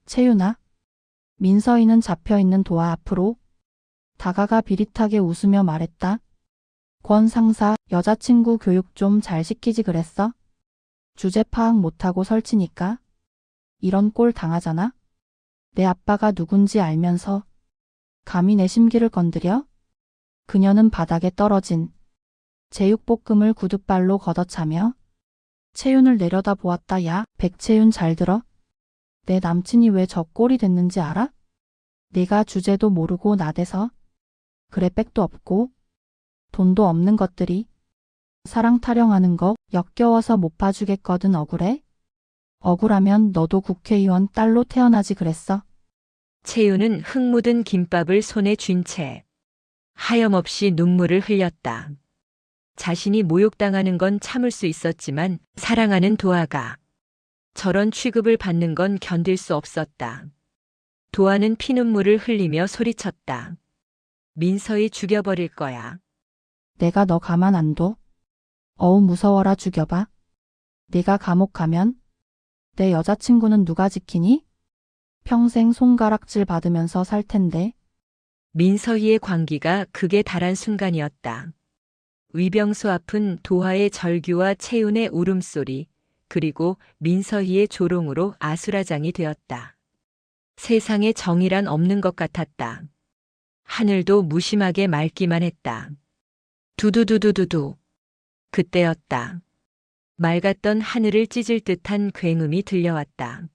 채윤아. 민서희는 잡혀있는 도하 앞으로 다가가 비릿하게 웃으며 말했다. 권 상사, 여자친구 교육 좀 잘 시키지 그랬어? 주제 파악 못하고 설치니까 이런 꼴 당하잖아. 내 아빠가 누군지 알면서 감히 내 심기를 건드려? 그녀는 바닥에 떨어진 제육볶음을 구둣발로 걷어차며 채윤을 내려다 보았다. 야, 백채윤 잘 들어. 내 남친이 왜 저 꼴이 됐는지 알아? 네가 주제도 모르고 나대서. 그래, 백도 없고 돈도 없는 것들이 사랑 타령하는 거 역겨워서 못 봐주겠거든. 억울해? 억울하면 너도 국회의원 딸로 태어나지 그랬어. 채윤은 흙 묻은 김밥을 손에 쥔 채 하염없이 눈물을 흘렸다. 자신이 모욕당하는 건 참을 수 있었지만 사랑하는 도하가 저런 취급을 받는 건 견딜 수 없었다. 도하는 피눈물을 흘리며 소리쳤다. 민서희 죽여버릴 거야. 내가 너 가만 안 둬. 어우, 무서워라. 죽여봐. 네가 감옥 가면 내 여자친구는 누가 지키니? 평생 손가락질 받으면서 살 텐데. 민서희의 광기가 극에 달한 순간이었다. 위병소 앞은 도하의 절규와 채윤의 울음소리, 그리고 민서희의 조롱으로 아수라장이 되었다. 세상에 정의란 없는 것 같았다. 하늘도 무심하게 맑기만 했다. 두두두두두두. 그때였다. 맑았던 하늘을 찢을 듯한 굉음이 들려왔다.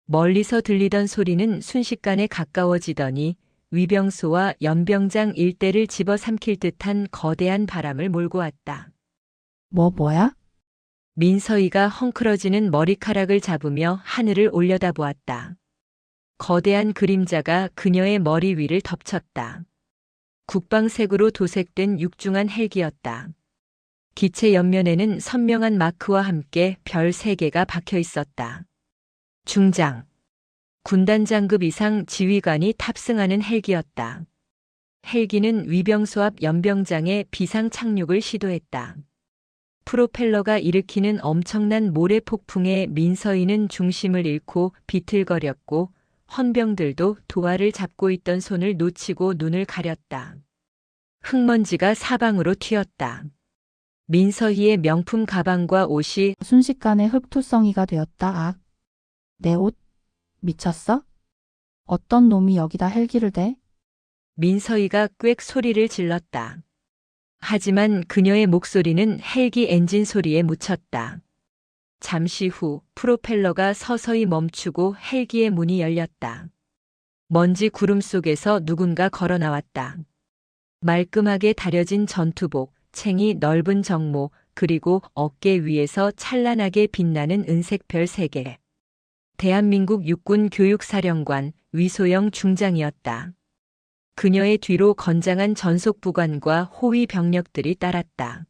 멀리서 들리던 소리는 순식간에 가까워지더니 위병소와 연병장 일대를 집어삼킬 듯한 거대한 바람을 몰고 왔다. 뭐야? 민서희가 헝클어지는 머리카락을 잡으며 하늘을 올려다보았다. 거대한 그림자가 그녀의 머리 위를 덮쳤다. 국방색으로 도색된 육중한 헬기였다. 기체 옆면에는 선명한 마크와 함께 별 3개가 박혀 있었다. 중장. 군단장급 이상 지휘관이 탑승하는 헬기였다. 헬기는 위병소 앞 연병장에 비상 착륙을 시도했다. 프로펠러가 일으키는 엄청난 모래 폭풍에 민서희는 중심을 잃고 비틀거렸고 헌병들도 도하를 잡고 있던 손을 놓치고 눈을 가렸다. 흙먼지가 사방으로 튀었다. 민서희의 명품 가방과 옷이 순식간에 흙투성이가 되었다. 악. 내 옷? 미쳤어? 어떤 놈이 여기다 헬기를 대? 민서희가 꽥 소리를 질렀다. 하지만 그녀의 목소리는 헬기 엔진 소리에 묻혔다. 잠시 후 프로펠러가 서서히 멈추고 헬기의 문이 열렸다. 먼지 구름 속에서 누군가 걸어 나왔다. 말끔하게 다려진 전투복, 챙이 넓은 정모, 그리고 어깨 위에서 찬란하게 빛나는 은색 별 3개. 대한민국 육군 교육사령관 위소영 중장이었다. 그녀의 뒤로 건장한 전속부관과 호위 병력들이 따랐다.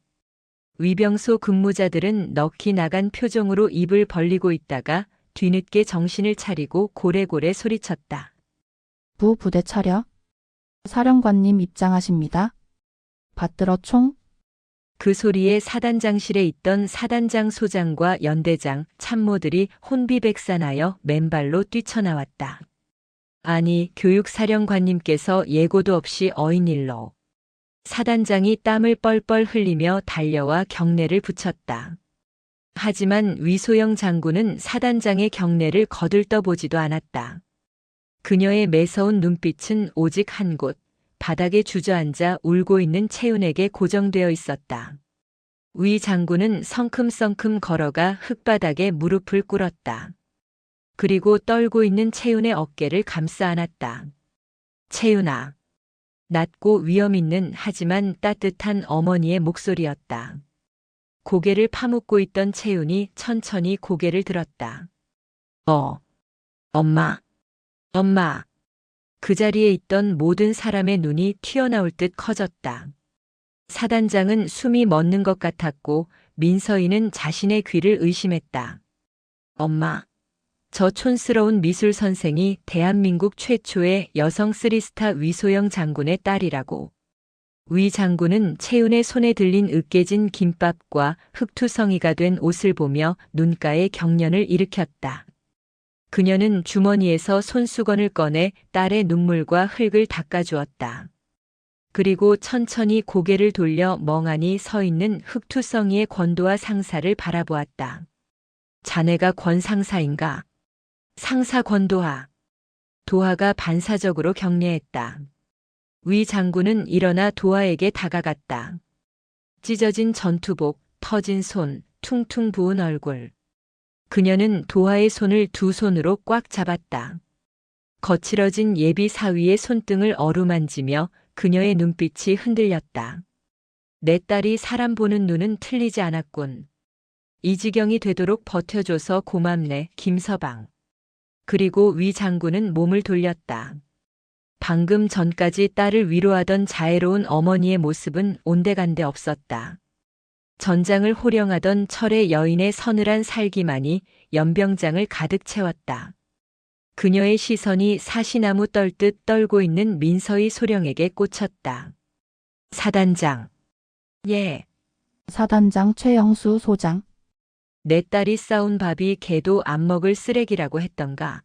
위병소 근무자들은 넋이 나간 표정으로 입을 벌리고 있다가 뒤늦게 정신을 차리고 고래고래 소리쳤다. 부대 차려. 사령관님 입장하십니다. 받들어 총. 그 소리에 사단장실에 있던 사단장 소장과 연대장, 참모들이 혼비백산하여 맨발로 뛰쳐나왔다. 아니, 교육사령관님께서 예고도 없이 어인일로. 사단장이 땀을 뻘뻘 흘리며 달려와 경례를 붙였다. 하지만 위소영 장군은 사단장의 경례를 거들떠보지도 않았다. 그녀의 매서운 눈빛은 오직 한 곳, 바닥에 주저앉아 울고 있는 채윤에게 고정되어 있었다. 위 장군은 성큼성큼 걸어가 흙바닥에 무릎을 꿇었다. 그리고 떨고 있는 채윤의 어깨를 감싸 안았다. 채윤아. 낮고 위험 있는 하지만 따뜻한 어머니의 목소리였다. 고개를 파묻고 있던 채윤이 천천히 고개를 들었다. 엄마. 엄마. 그 자리에 있던 모든 사람의 눈이 튀어나올 듯 커졌다. 사단장은 숨이 멎는 것 같았고 민서이는 자신의 귀를 의심했다. 엄마. 저 촌스러운 미술 선생이 대한민국 최초의 여성 3스타 위소영 장군의 딸이라고. 위 장군은 채윤의 손에 들린 으깨진 김밥과 흙투성이가 된 옷을 보며 눈가에 경련을 일으켰다. 그녀는 주머니에서 손수건을 꺼내 딸의 눈물과 흙을 닦아주었다. 그리고 천천히 고개를 돌려 멍하니 서 있는 흙투성이의 권도와 상사를 바라보았다. 자네가 권 상사인가? 상사 권도하. 도하가 반사적으로 경례했다. 위 장군은 일어나 도하에게 다가갔다. 찢어진 전투복, 터진 손, 퉁퉁 부은 얼굴. 그녀는 도하의 손을 두 손으로 꽉 잡았다. 거칠어진 예비 사위의 손등을 어루만지며 그녀의 눈빛이 흔들렸다. 내 딸이 사람 보는 눈은 틀리지 않았군. 이 지경이 되도록 버텨줘서 고맙네, 김서방. 그리고 위 장군은 몸을 돌렸다. 방금 전까지 딸을 위로하던 자애로운 어머니의 모습은 온데간데 없었다. 전장을 호령하던 철의 여인의 서늘한 살기만이 연병장을 가득 채웠다. 그녀의 시선이 사시나무 떨듯 떨고 있는 민서희 소령에게 꽂혔다. 사단장. 예. 사단장 최영수 소장. 내 딸이 싸운 밥이 개도 안 먹을 쓰레기라고 했던가.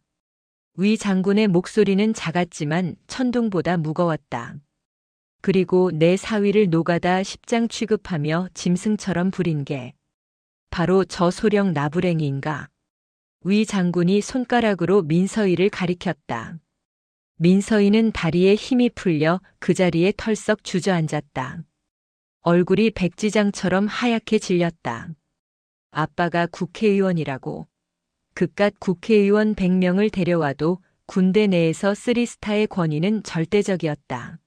위 장군의 목소리는 작았지만 천둥보다 무거웠다. 그리고 내 사위를 노가다 십장 취급하며 짐승처럼 부린 게 바로 저 소령 나부랭이인가. 위 장군이 손가락으로 민서희를 가리켰다. 민서희는 다리에 힘이 풀려 그 자리에 털썩 주저앉았다. 얼굴이 백지장처럼 하얗게 질렸다. 아빠가 국회의원이라고. 그깟 국회의원 100명을 데려와도 군대 내에서 3스타의 권위는 절대적이었다.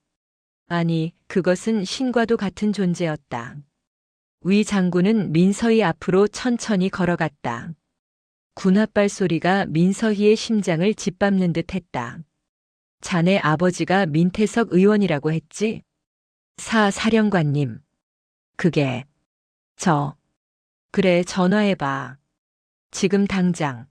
아니, 그것은 신과도 같은 존재였다. 위 장군은 민서희 앞으로 천천히 걸어갔다. 군합발 소리가 민서희의 심장을 짓밟는 듯 했다. 자네 아버지가 민태석 의원이라고 했지? 사령관님. 그게 그래, 전화해봐. 지금 당장.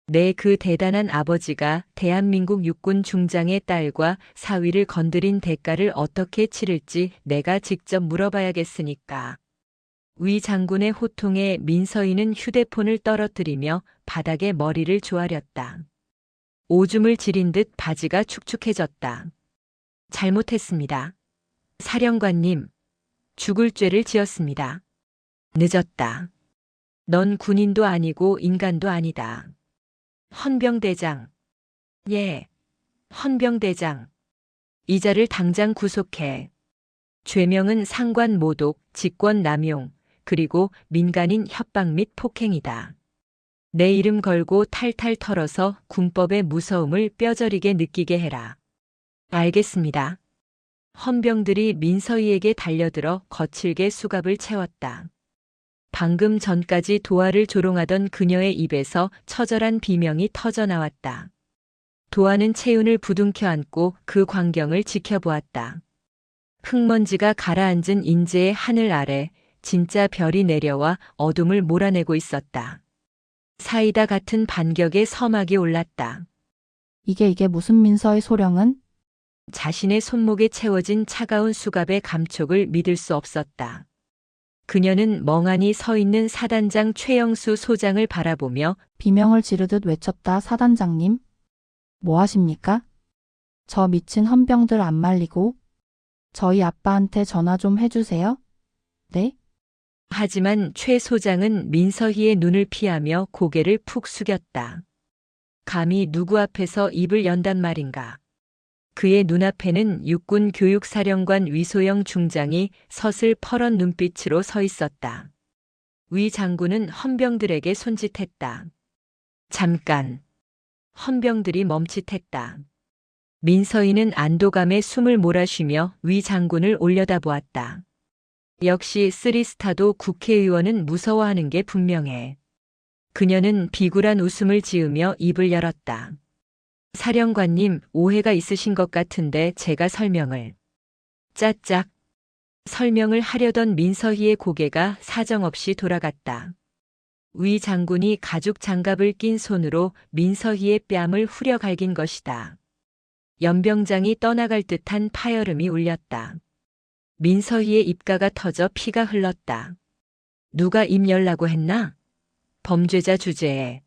내 그 대단한 아버지가 대한민국 육군 중장의 딸과 사위를 건드린 대가를 어떻게 치를지 내가 직접 물어봐야겠으니까. 위 장군의 호통에 민서희는 휴대폰을 떨어뜨리며 바닥에 머리를 조아렸다. 오줌을 지린 듯 바지가 축축해졌다. 잘못했습니다. 사령관님, 죽을 죄를 지었습니다. 늦었다. 넌 군인도 아니고 인간도 아니다. 헌병대장. 예, 헌병대장. 이자를 당장 구속해. 죄명은 상관 모독, 직권 남용, 그리고 민간인 협박 및 폭행이다. 내 이름 걸고 탈탈 털어서 군법의 무서움을 뼈저리게 느끼게 해라. 알겠습니다. 헌병들이 민서희에게 달려들어 거칠게 수갑을 채웠다. 방금 전까지 도화를 조롱하던 그녀의 입에서 처절한 비명이 터져 나왔다. 도하는 채윤을 부둥켜 안고 그 광경을 지켜보았다. 흙먼지가 가라앉은 인제의 하늘 아래 진짜 별이 내려와 어둠을 몰아내고 있었다. 사이다 같은 반격의 서막이 올랐다. 이게 무슨 민서의 소령은? 자신의 손목에 채워진 차가운 수갑의 감촉을 믿을 수 없었다. 그녀는 멍하니 서 있는 사단장 최영수 소장을 바라보며 비명을 지르듯 외쳤다. 사단장님? 뭐 하십니까? 저 미친 헌병들 안 말리고 저희 아빠한테 전화 좀 해주세요. 네? 하지만 최 소장은 민서희의 눈을 피하며 고개를 푹 숙였다. 감히 누구 앞에서 입을 연단 말인가. 그의 눈앞에는 육군 교육사령관 위소영 중장이 서슬퍼런 눈빛으로 서 있었다. 위 장군은 헌병들에게 손짓했다. 잠깐. 헌병들이 멈칫했다. 민서희는 안도감에 숨을 몰아쉬며 위 장군을 올려다보았다. 역시 쓰리스타도 국회의원은 무서워하는 게 분명해. 그녀는 비굴한 웃음을 지으며 입을 열었다. 사령관님, 오해가 있으신 것 같은데 제가 설명을. 짜짝. 설명을 하려던 민서희의 고개가 사정없이 돌아갔다. 위 장군이 가죽 장갑을 낀 손으로 민서희의 뺨을 후려 갈긴 것이다. 연병장이 떠나갈 듯한 파열음이 울렸다. 민서희의 입가가 터져 피가 흘렀다. 누가 입 열라고 했나? 범죄자 주제에.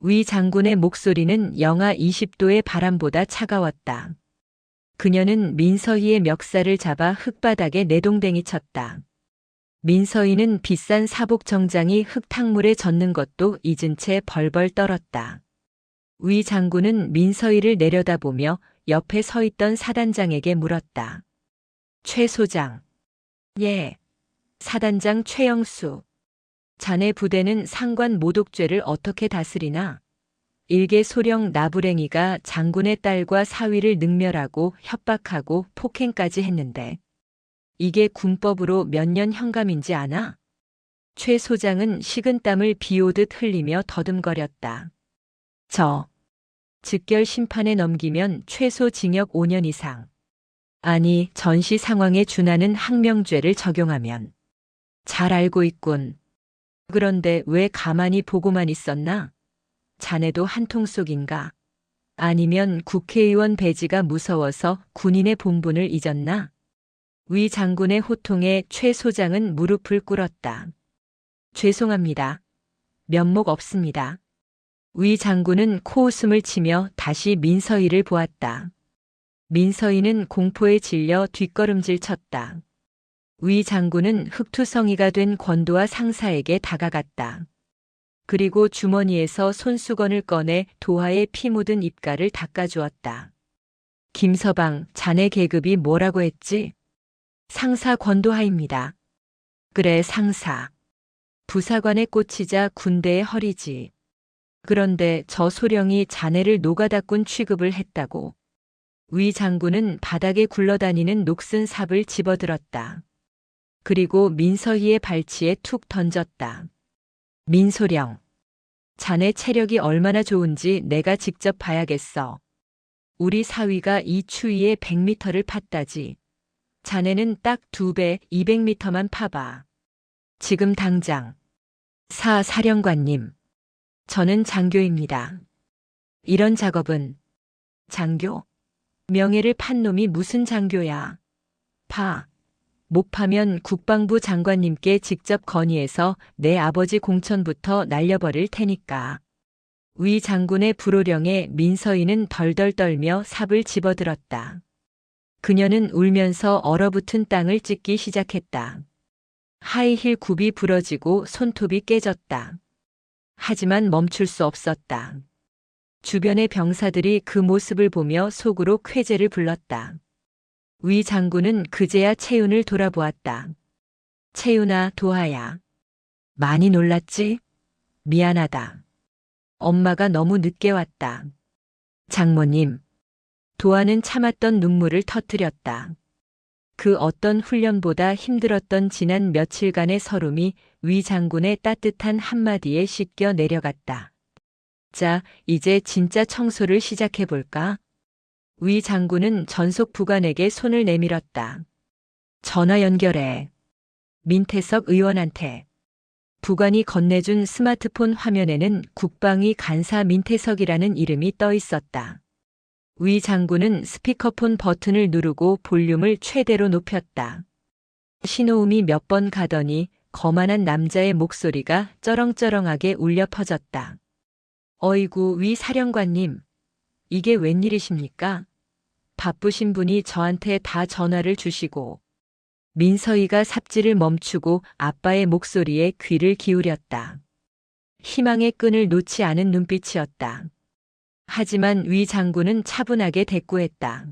위 장군의 목소리는 영하 20도의 바람보다 차가웠다. 그녀는 민서희의 멱살을 잡아 흙바닥에 내동댕이 쳤다. 민서희는 비싼 사복 정장이 흙탕물에 젖는 것도 잊은 채 벌벌 떨었다. 위 장군은 민서희를 내려다보며 옆에 서 있던 사단장에게 물었다. 최 소장. 예. 사단장 최영수. 자네 부대는 상관 모독죄를 어떻게 다스리나? 일개 소령 나부랭이가 장군의 딸과 사위를 능멸하고 협박하고 폭행까지 했는데 이게 군법으로 몇 년 형감인지 아나? 최 소장은 식은땀을 비오듯 흘리며 더듬거렸다. 즉결 심판에 넘기면 최소 징역 5년 이상. 아니, 전시 상황에 준하는 항명죄를 적용하면. 잘 알고 있군. 그런데 왜 가만히 보고만 있었나? 자네도 한통 속인가? 아니면 국회의원 배지가 무서워서 군인의 본분을 잊었나? 위 장군의 호통에 최 소장은 무릎을 꿇었다. 죄송합니다. 면목 없습니다. 위 장군은 코웃음을 치며 다시 민서희를 보았다. 민서희는 공포에 질려 뒷걸음질 쳤다. 위 장군은 흑투성이가 된 권도와 상사에게 다가갔다. 그리고 주머니에서 손수건을 꺼내 도하의 피 묻은 입가를 닦아주었다. 김서방, 자네 계급이 뭐라고 했지? 상사 권도하입니다. 그래, 상사. 부사관에 꽂히자 군대의 허리지. 그런데 저 소령이 자네를 노가다꾼 취급을 했다고. 위 장군은 바닥에 굴러다니는 녹슨 삽을 집어들었다. 그리고 민서희의 발치에 툭 던졌다. 민소령. 자네 체력이 얼마나 좋은지 내가 직접 봐야겠어. 우리 사위가 이 추위에 100m를 팠다지. 자네는 딱 2배 200m만 파봐. 지금 당장. 사령관님. 저는 장교입니다. 이런 작업은. 장교? 명예를 판 놈이 무슨 장교야. 못 파면 국방부 장관님께 직접 건의해서 내 아버지 공천부터 날려버릴 테니까. 위 장군의 불호령에 민서희는 덜덜 떨며 삽을 집어들었다. 그녀는 울면서 얼어붙은 땅을 찢기 시작했다. 하이힐 굽이 부러지고 손톱이 깨졌다. 하지만 멈출 수 없었다. 주변의 병사들이 그 모습을 보며 속으로 쾌재를 불렀다. 위 장군은 그제야 채윤을 돌아보았다. 채윤아, 도하야. 많이 놀랐지? 미안하다. 엄마가 너무 늦게 왔다. 장모님. 도하는 참았던 눈물을 터뜨렸다. 그 어떤 훈련보다 힘들었던 지난 며칠간의 서름이 위 장군의 따뜻한 한마디에 씻겨 내려갔다. 자, 이제 진짜 청소를 시작해볼까? 위 장군은 전속 부관에게 손을 내밀었다. 전화 연결해. 민태석 의원한테. 부관이 건네준 스마트폰 화면에는 국방위 간사 민태석이라는 이름이 떠 있었다. 위 장군은 스피커폰 버튼을 누르고 볼륨을 최대로 높였다. 신호음이 몇 번 가더니 거만한 남자의 목소리가 쩌렁쩌렁하게 울려 퍼졌다. 어이구, 위 사령관님. 이게 웬일이십니까? 바쁘신 분이 저한테 다 전화를 주시고. 민서희가 삽질을 멈추고 아빠의 목소리에 귀를 기울였다. 희망의 끈을 놓지 않은 눈빛이었다. 하지만 위 장군은 차분하게 대꾸했다.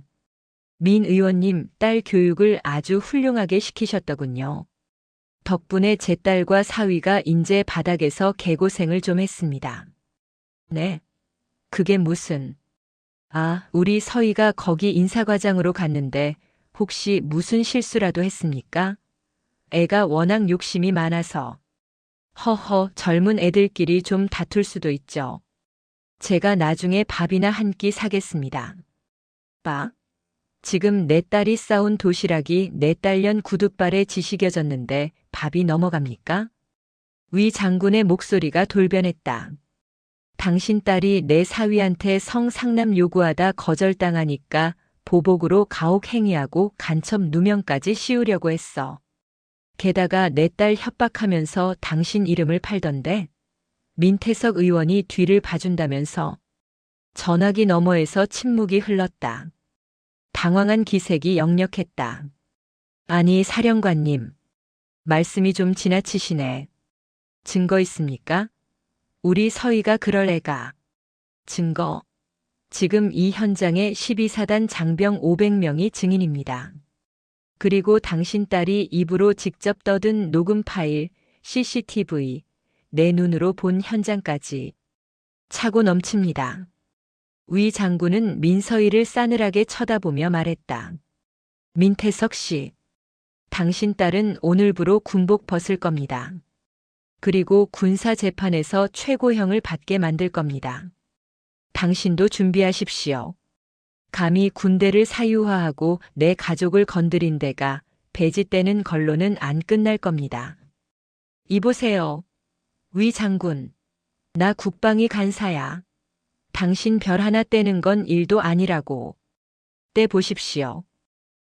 민 의원님, 딸 교육을 아주 훌륭하게 시키셨더군요. 덕분에 제 딸과 사위가 인제 바닥에서 개고생을 좀 했습니다. 네? 그게 무슨... 아, 우리 서희가 거기 인사과장으로 갔는데 혹시 무슨 실수라도 했습니까? 애가 워낙 욕심이 많아서. 허허, 젊은 애들끼리 좀 다툴 수도 있죠. 제가 나중에 밥이나 한 끼 사겠습니다. 빠? 지금 내 딸이 싸운 도시락이 내 딸년 구둣발에 지시겨졌는데 밥이 넘어갑니까? 위 장군의 목소리가 돌변했다. 당신 딸이 내 사위한테 성상남 요구하다 거절당하니까 보복으로 가혹행위하고 간첩 누명까지 씌우려고 했어. 게다가 내 딸 협박하면서 당신 이름을 팔던데? 민태석 의원이 뒤를 봐준다면서. 전화기 너머에서 침묵이 흘렀다. 당황한 기색이 역력했다. 아니, 사령관님. 말씀이 좀 지나치시네. 증거 있습니까? 우리 서희가 그럴 애가. 증거. 지금 이 현장에 12사단 장병 500명이 증인입니다. 그리고 당신 딸이 입으로 직접 떠든 녹음 파일, CCTV, 내 눈으로 본 현장까지. 차고 넘칩니다. 위 장군은 민서희를 싸늘하게 쳐다보며 말했다. 민태석 씨. 당신 딸은 오늘부로 군복 벗을 겁니다. 그리고 군사재판에서 최고형을 받게 만들 겁니다. 당신도 준비하십시오. 감히 군대를 사유화하고 내 가족을 건드린 데가 배짓되는 걸로는 안 끝날 겁니다. 이보세요. 위 장군. 나 국방위 간사야. 당신 별 하나 떼는 건 일도 아니라고. 떼 보십시오.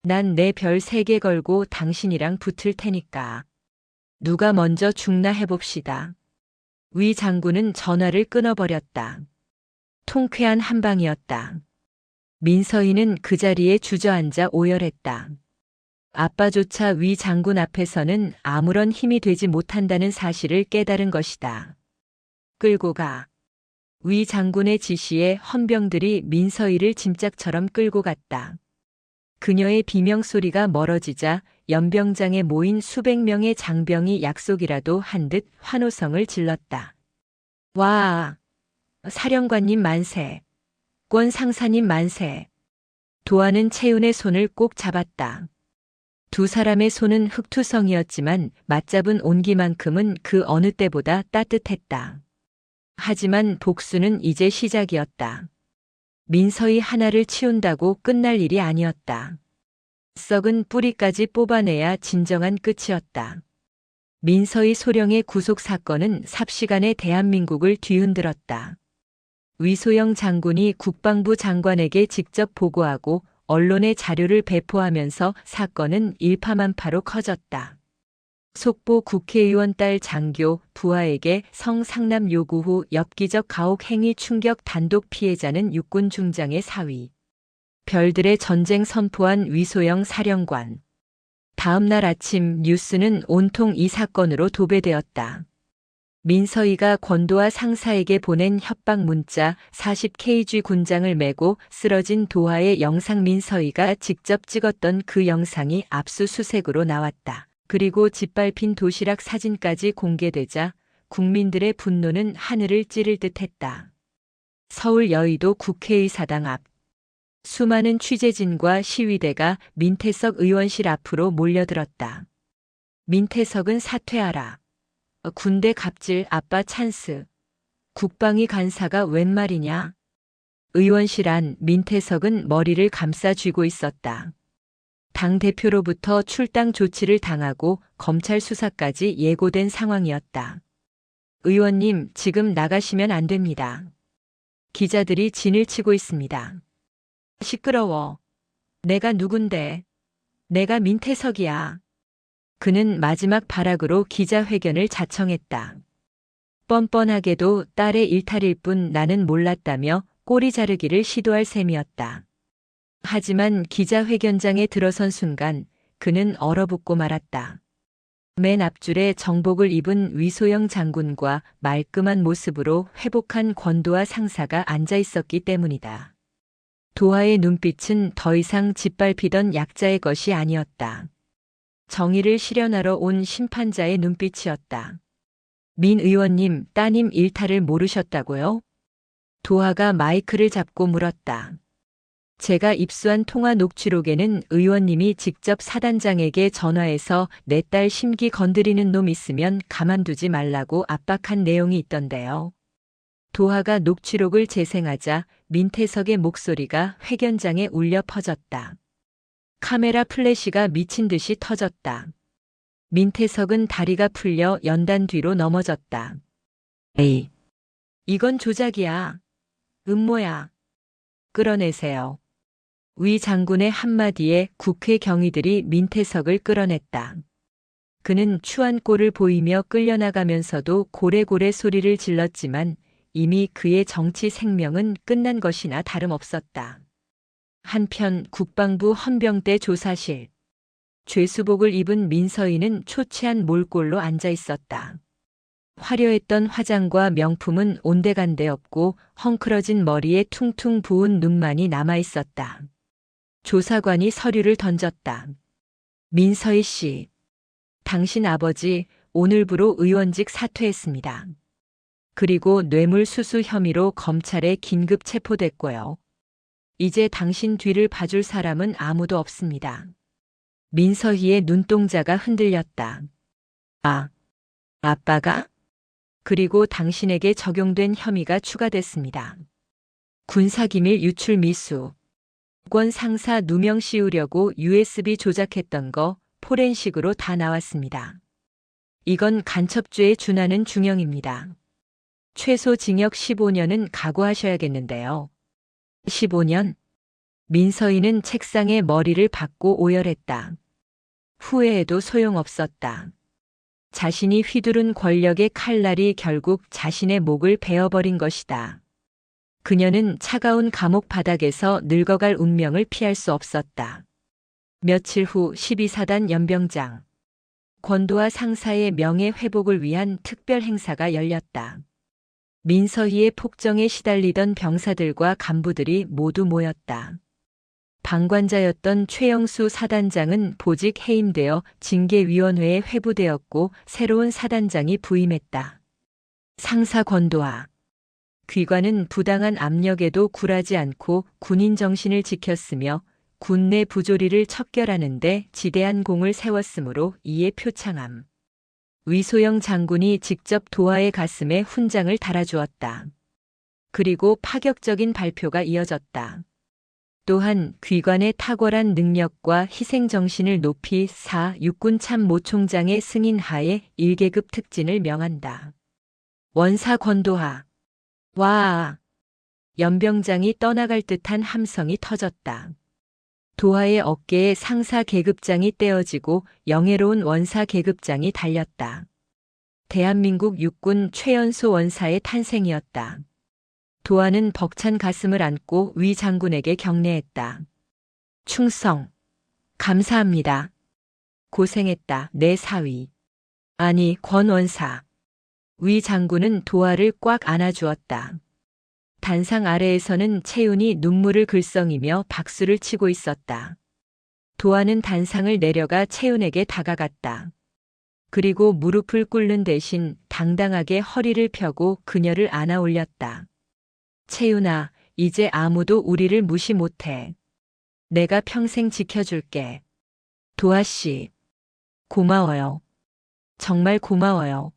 난 내 별 3개 걸고 당신이랑 붙을 테니까. 누가 먼저 죽나 해봅시다. 위 장군은 전화를 끊어버렸다. 통쾌한 한방이었다. 민서희는 그 자리에 주저앉아 오열했다. 아빠조차 위 장군 앞에서는 아무런 힘이 되지 못한다는 사실을 깨달은 것이다. 끌고 가. 위 장군의 지시에 헌병들이 민서희를 짐짝처럼 끌고 갔다. 그녀의 비명소리가 멀어지자 연병장에 모인 수백 명의 장병이 약속이라도 한 듯 환호성을 질렀다. 와! 사령관님 만세! 권 상사님 만세! 도하는 채윤의 손을 꼭 잡았다. 두 사람의 손은 흙투성이었지만 맞잡은 온기만큼은 그 어느 때보다 따뜻했다. 하지만 복수는 이제 시작이었다. 민서희 하나를 치운다고 끝날 일이 아니었다. 썩은 뿌리까지 뽑아내야 진정한 끝이었다. 민서희 소령의 구속 사건은 삽시간에 대한민국을 뒤흔들었다. 위소영 장군이 국방부 장관에게 직접 보고하고 언론에 자료를 배포하면서 사건은 일파만파로 커졌다. 속보 국회의원 딸 장교 부하에게 성상남 요구 후 엽기적 가혹행위 충격 단독 피해자는 육군 중장의 사위. 별들의 전쟁 선포한 위소영 사령관. 다음 날 아침 뉴스는 온통 이 사건으로 도배되었다. 민서희가 권도하 상사에게 보낸 협박 문자 40kg 군장을 메고 쓰러진 도하의 영상 민서희가 직접 찍었던 그 영상이 압수수색으로 나왔다. 그리고 짓밟힌 도시락 사진까지 공개되자 국민들의 분노는 하늘을 찌를 듯했다. 서울 여의도 국회의사당 앞. 수많은 취재진과 시위대가 민태석 의원실 앞으로 몰려들었다. 민태석은 사퇴하라. 군대 갑질 아빠 찬스. 국방위 간사가 웬 말이냐? 의원실 안 민태석은 머리를 감싸 쥐고 있었다. 당대표로부터 출당 조치를 당하고 검찰 수사까지 예고된 상황이었다. 의원님, 지금 나가시면 안 됩니다. 기자들이 진을 치고 있습니다. 시끄러워. 내가 누군데? 내가 민태석이야. 그는 마지막 발악으로 기자회견을 자청했다. 뻔뻔하게도 딸의 일탈일 뿐 나는 몰랐다며 꼬리 자르기를 시도할 셈이었다. 하지만 기자회견장에 들어선 순간 그는 얼어붙고 말았다. 맨 앞줄에 정복을 입은 위소영 장군과 말끔한 모습으로 회복한 권도하 상사가 앉아 있었기 때문이다. 도하의 눈빛은 더 이상 짓밟히던 약자의 것이 아니었다. 정의를 실현하러 온 심판자의 눈빛이었다. 민 의원님, 따님 일탈을 모르셨다고요? 도하가 마이크를 잡고 물었다. 제가 입수한 통화 녹취록에는 의원님이 직접 사단장에게 전화해서 내 딸 심기 건드리는 놈 있으면 가만두지 말라고 압박한 내용이 있던데요. 도하가 녹취록을 재생하자 민태석의 목소리가 회견장에 울려 퍼졌다. 카메라 플래시가 미친 듯이 터졌다. 민태석은 다리가 풀려 연단 뒤로 넘어졌다. 에이, 이건 조작이야. 음모야. 끌어내세요. 위 장군의 한마디에 국회 경위들이 민태석을 끌어냈다. 그는 추한 꼴을 보이며 끌려나가면서도 고래고래 소리를 질렀지만 이미 그의 정치 생명은 끝난 것이나 다름없었다. 한편 국방부 헌병대 조사실. 죄수복을 입은 민서인은 초췌한 몰골로 앉아 있었다. 화려했던 화장과 명품은 온데간데 없고 헝클어진 머리에 퉁퉁 부은 눈만이 남아 있었다. 조사관이 서류를 던졌다. 민서희 씨, 당신 아버지 오늘부로 의원직 사퇴했습니다. 그리고 뇌물수수 혐의로 검찰에 긴급 체포됐고요. 이제 당신 뒤를 봐줄 사람은 아무도 없습니다. 민서희의 눈동자가 흔들렸다. 아, 아빠가? 그리고 당신에게 적용된 혐의가 추가됐습니다. 군사기밀 유출 미수. 권 상사 누명 씌우려고 USB 조작했던 거 포렌식으로 다 나왔습니다. 이건 간첩죄에 준하는 중형입니다. 최소 징역 15년은 각오하셔야겠는데요. 15년? 민서희는 책상에 머리를 박고 오열했다. 후회해도 소용없었다. 자신이 휘두른 권력의 칼날이 결국 자신의 목을 베어버린 것이다. 그녀는 차가운 감옥 바닥에서 늙어갈 운명을 피할 수 없었다. 며칠 후 12사단 연병장. 권도하 상사의 명예 회복을 위한 특별 행사가 열렸다. 민서희의 폭정에 시달리던 병사들과 간부들이 모두 모였다. 방관자였던 최영수 사단장은 보직 해임되어 징계위원회에 회부되었고 새로운 사단장이 부임했다. 상사 권도하. 귀관은 부당한 압력에도 굴하지 않고 군인 정신을 지켰으며 군내 부조리를 척결하는 데 지대한 공을 세웠으므로 이에 표창함. 위소영 장군이 직접 도하의 가슴에 훈장을 달아주었다. 그리고 파격적인 발표가 이어졌다. 또한 귀관의 탁월한 능력과 희생정신을 높이 육군 참모총장의 승인하에 1계급 특진을 명한다. 원사 권도하. 와! 연병장이 떠나갈 듯한 함성이 터졌다. 도하의 어깨에 상사 계급장이 떼어지고 영예로운 원사 계급장이 달렸다. 대한민국 육군 최연소 원사의 탄생이었다. 도하는 벅찬 가슴을 안고 위 장군에게 경례했다. 충성. 감사합니다. 고생했다, 내 사위. 아니, 권 원사. 위 장군은 도하를 꽉 안아주었다. 단상 아래에서는 채윤이 눈물을 글썽이며 박수를 치고 있었다. 도하는 단상을 내려가 채윤에게 다가갔다. 그리고 무릎을 꿇는 대신 당당하게 허리를 펴고 그녀를 안아 올렸다. 채윤아, 이제 아무도 우리를 무시 못해. 내가 평생 지켜줄게. 도하 씨. 고마워요. 정말 고마워요.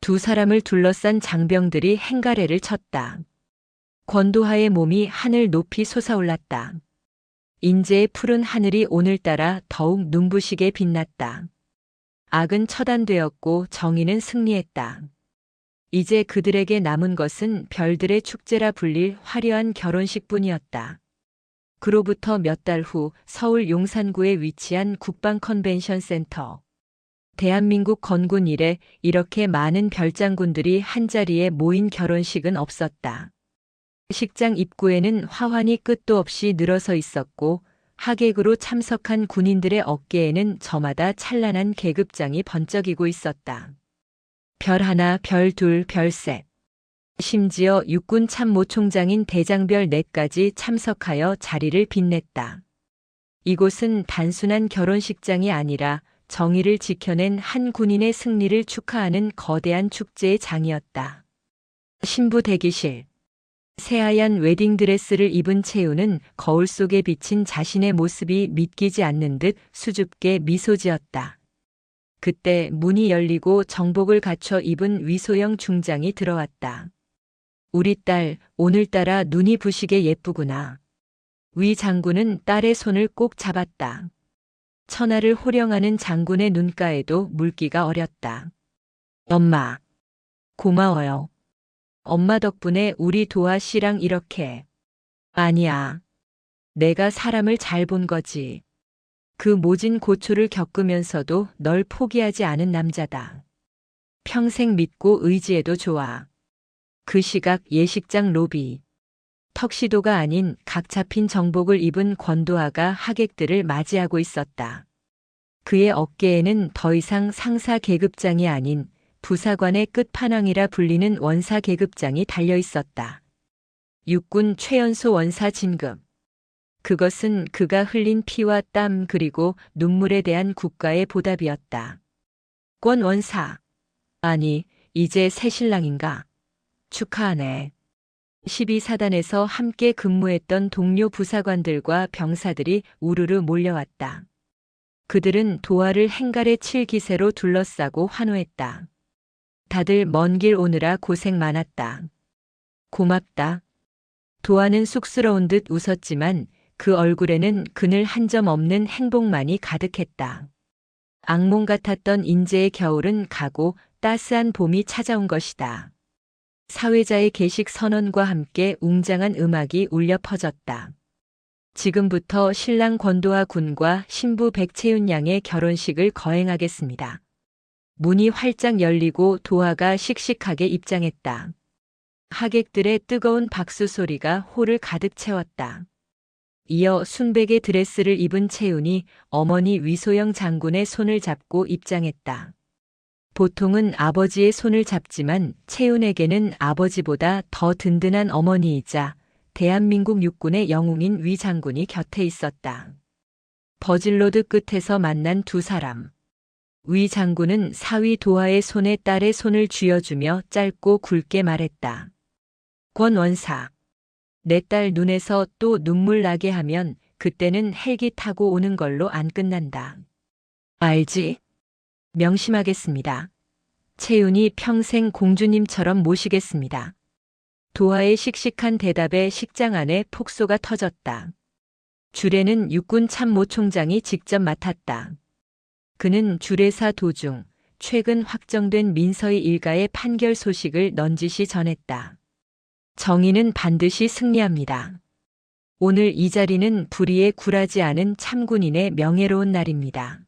두 사람을 둘러싼 장병들이 행가래를 쳤다. 권도하의 몸이 하늘 높이 솟아올랐다. 인제의 푸른 하늘이 오늘따라 더욱 눈부시게 빛났다. 악은 처단되었고 정의는 승리했다. 이제 그들에게 남은 것은 별들의 축제라 불릴 화려한 결혼식뿐이었다. 그로부터 몇 달 후 서울 용산구에 위치한 국방컨벤션센터. 대한민국 건군 이래 이렇게 많은 별장군들이 한자리에 모인 결혼식은 없었다. 식장 입구에는 화환이 끝도 없이 늘어서 있었고 하객으로 참석한 군인들의 어깨에는 저마다 찬란한 계급장이 번쩍이고 있었다. 별 하나, 별 둘, 별 셋. 심지어 육군 참모총장인 대장별 넷까지 참석하여 자리를 빛냈다. 이곳은 단순한 결혼식장이 아니라 정의를 지켜낸 한 군인의 승리를 축하하는 거대한 축제의 장이었다. 신부 대기실. 새하얀 웨딩드레스를 입은 채우는 거울 속에 비친 자신의 모습이 믿기지 않는 듯 수줍게 미소 지었다. 그때 문이 열리고 정복을 갖춰 입은 위소영 중장이 들어왔다. 우리 딸, 오늘따라 눈이 부시게 예쁘구나. 위 장군은 딸의 손을 꼭 잡았다. 천하를 호령하는 장군의 눈가에도 물기가 어렸다. 엄마, 고마워요. 엄마 덕분에 우리 도아 씨랑 이렇게. 아니야. 내가 사람을 잘 본 거지. 그 모진 고초를 겪으면서도 널 포기하지 않은 남자다. 평생 믿고 의지해도 좋아. 그 시각 예식장 로비. 턱시도가 아닌 각 잡힌 정복을 입은 권도하가 하객들을 맞이하고 있었다. 그의 어깨에는 더 이상 상사 계급장이 아닌 부사관의 끝판왕이라 불리는 원사 계급장이 달려 있었다. 육군 최연소 원사 진급. 그것은 그가 흘린 피와 땀 그리고 눈물에 대한 국가의 보답이었다. 권 원사. 아니, 이제 새 신랑인가? 축하하네. 12사단에서 함께 근무했던 동료 부사관들과 병사들이 우르르 몰려왔다. 그들은 도화를 행갈에 칠 기세로 둘러싸고 환호했다. 다들 먼 길 오느라 고생 많았다. 고맙다. 도화는 쑥스러운 듯 웃었지만 그 얼굴에는 그늘 한 점 없는 행복만이 가득했다. 악몽 같았던 인제의 겨울은 가고 따스한 봄이 찾아온 것이다. 사회자의 계식 선언과 함께 웅장한 음악이 울려 퍼졌다. 지금부터 신랑 권도하 군과 신부 백채윤 양의 결혼식을 거행하겠습니다. 문이 활짝 열리고 도하가 씩씩하게 입장했다. 하객들의 뜨거운 박수 소리가 홀을 가득 채웠다. 이어 순백의 드레스를 입은 채윤이 어머니 위소영 장군의 손을 잡고 입장했다. 보통은 아버지의 손을 잡지만 채윤에게는 아버지보다 더 든든한 어머니이자 대한민국 육군의 영웅인 위 장군이 곁에 있었다. 버질로드 끝에서 만난 두 사람. 위 장군은 사위 도하의 손에 딸의 손을 쥐어주며 짧고 굵게 말했다. 권 원사. 내 딸 눈에서 또 눈물 나게 하면 그때는 헬기 타고 오는 걸로 안 끝난다. 알지? 명심하겠습니다. 채윤이 평생 공주님처럼 모시겠습니다. 도하의 씩씩한 대답에 식장 안에 폭소가 터졌다. 주례는 육군 참모총장이 직접 맡았다. 그는 주례사 도중 최근 확정된 민서희 일가의 판결 소식을 넌지시 전했다. 정의는 반드시 승리합니다. 오늘 이 자리는 불의에 굴하지 않은 참군인의 명예로운 날입니다.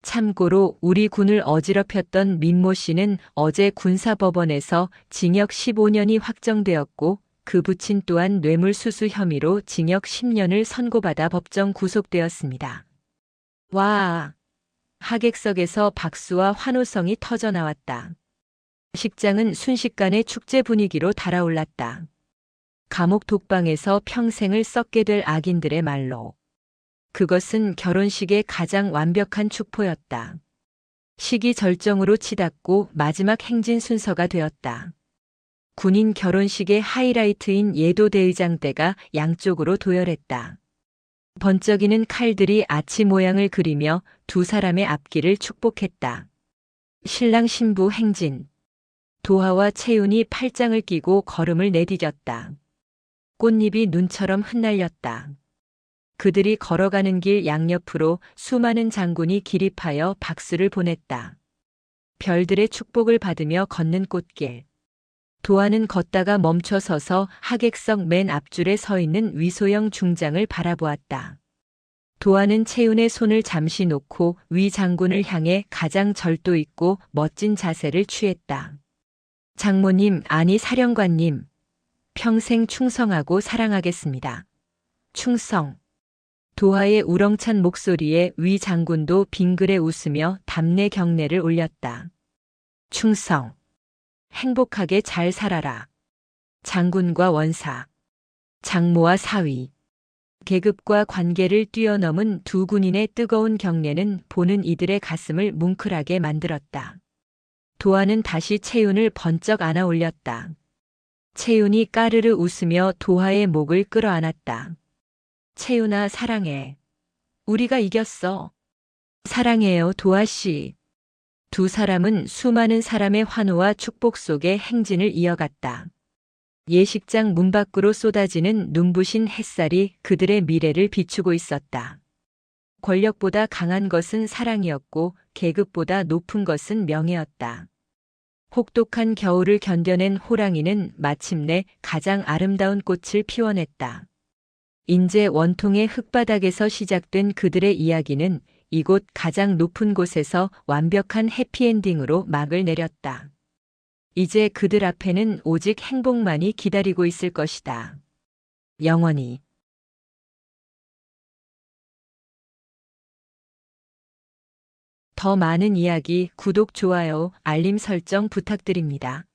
참고로 우리 군을 어지럽혔던 민모 씨는 어제 군사법원에서 징역 15년이 확정되었고 그 부친 또한 뇌물수수 혐의로 징역 10년을 선고받아 법정 구속되었습니다. 와! 하객석에서 박수와 환호성이 터져나왔다. 식장은 순식간에 축제 분위기로 달아올랐다. 감옥 독방에서 평생을 썩게 될 악인들의 말로. 그것은 결혼식의 가장 완벽한 축포였다. 식이 절정으로 치닫고 마지막 행진 순서가 되었다. 군인 결혼식의 하이라이트인 예도 대의장대가 양쪽으로 도열했다. 번쩍이는 칼들이 아치 모양을 그리며 두 사람의 앞길을 축복했다. 신랑 신부 행진. 도하와 채윤이 팔짱을 끼고 걸음을 내디뎠다. 꽃잎이 눈처럼 흩날렸다. 그들이 걸어가는 길 양옆으로 수많은 장군이 기립하여 박수를 보냈다. 별들의 축복을 받으며 걷는 꽃길. 도하는 걷다가 멈춰 서서 하객석 맨 앞줄에 서 있는 위소영 중장을 바라보았다. 도하는 채윤의 손을 잠시 놓고 위 장군을 향해 가장 절도 있고 멋진 자세를 취했다. 장모님, 아니 사령관님, 평생 충성하고 사랑하겠습니다. 충성. 도하의 우렁찬 목소리에 위 장군도 빙그레 웃으며 답례 경례를 올렸다. 충성. 행복하게 잘 살아라. 장군과 원사, 장모와 사위. 계급과 관계를 뛰어넘은 두 군인의 뜨거운 경례는 보는 이들의 가슴을 뭉클하게 만들었다. 도하는 다시 채윤을 번쩍 안아 올렸다. 채윤이 까르르 웃으며 도하의 목을 끌어안았다. 채윤아, 사랑해. 우리가 이겼어. 사랑해요, 도하씨. 두 사람은 수많은 사람의 환호와 축복 속에 행진을 이어갔다. 예식장 문 밖으로 쏟아지는 눈부신 햇살이 그들의 미래를 비추고 있었다. 권력보다 강한 것은 사랑이었고 계급보다 높은 것은 명예였다. 혹독한 겨울을 견뎌낸 호랑이는 마침내 가장 아름다운 꽃을 피워냈다. 인제 원통의 흙바닥에서 시작된 그들의 이야기는 이곳 가장 높은 곳에서 완벽한 해피엔딩으로 막을 내렸다. 이제 그들 앞에는 오직 행복만이 기다리고 있을 것이다. 영원히. 더 많은 이야기, 구독, 좋아요, 알림 설정 부탁드립니다.